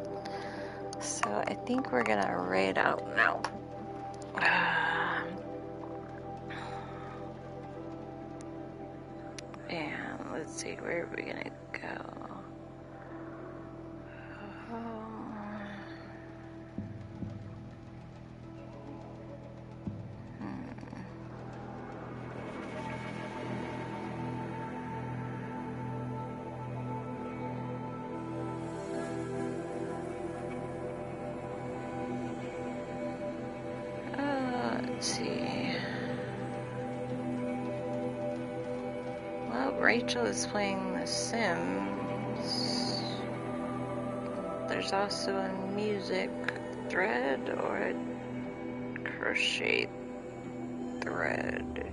So I think we're gonna raid out now. And let's see, where are we gonna go? Let's see. Well, Rachel is playing The Sims. There's also a music thread or a crochet thread.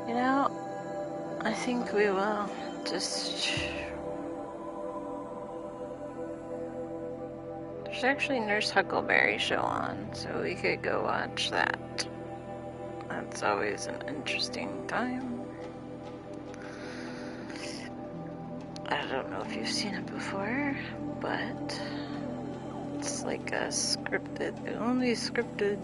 You know, I think we will just... There's actually Nurse Huckleberry show on, so we could go watch that. That's always an interesting time. I don't know if you've seen it before, but it's like a scripted, only scripted.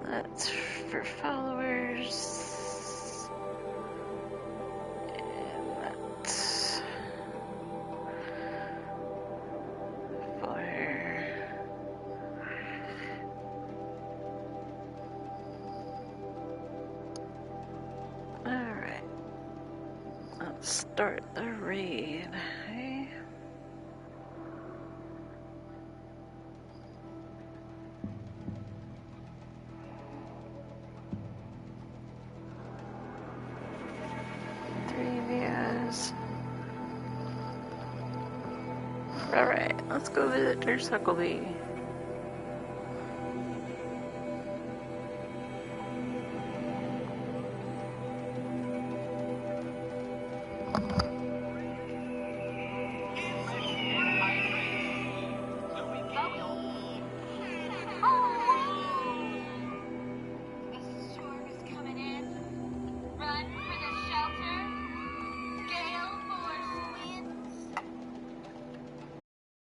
That's for followers. And that's for... Alright. Let's start the raid. Hey? Alright, let's go visit Nurse Huckleberry.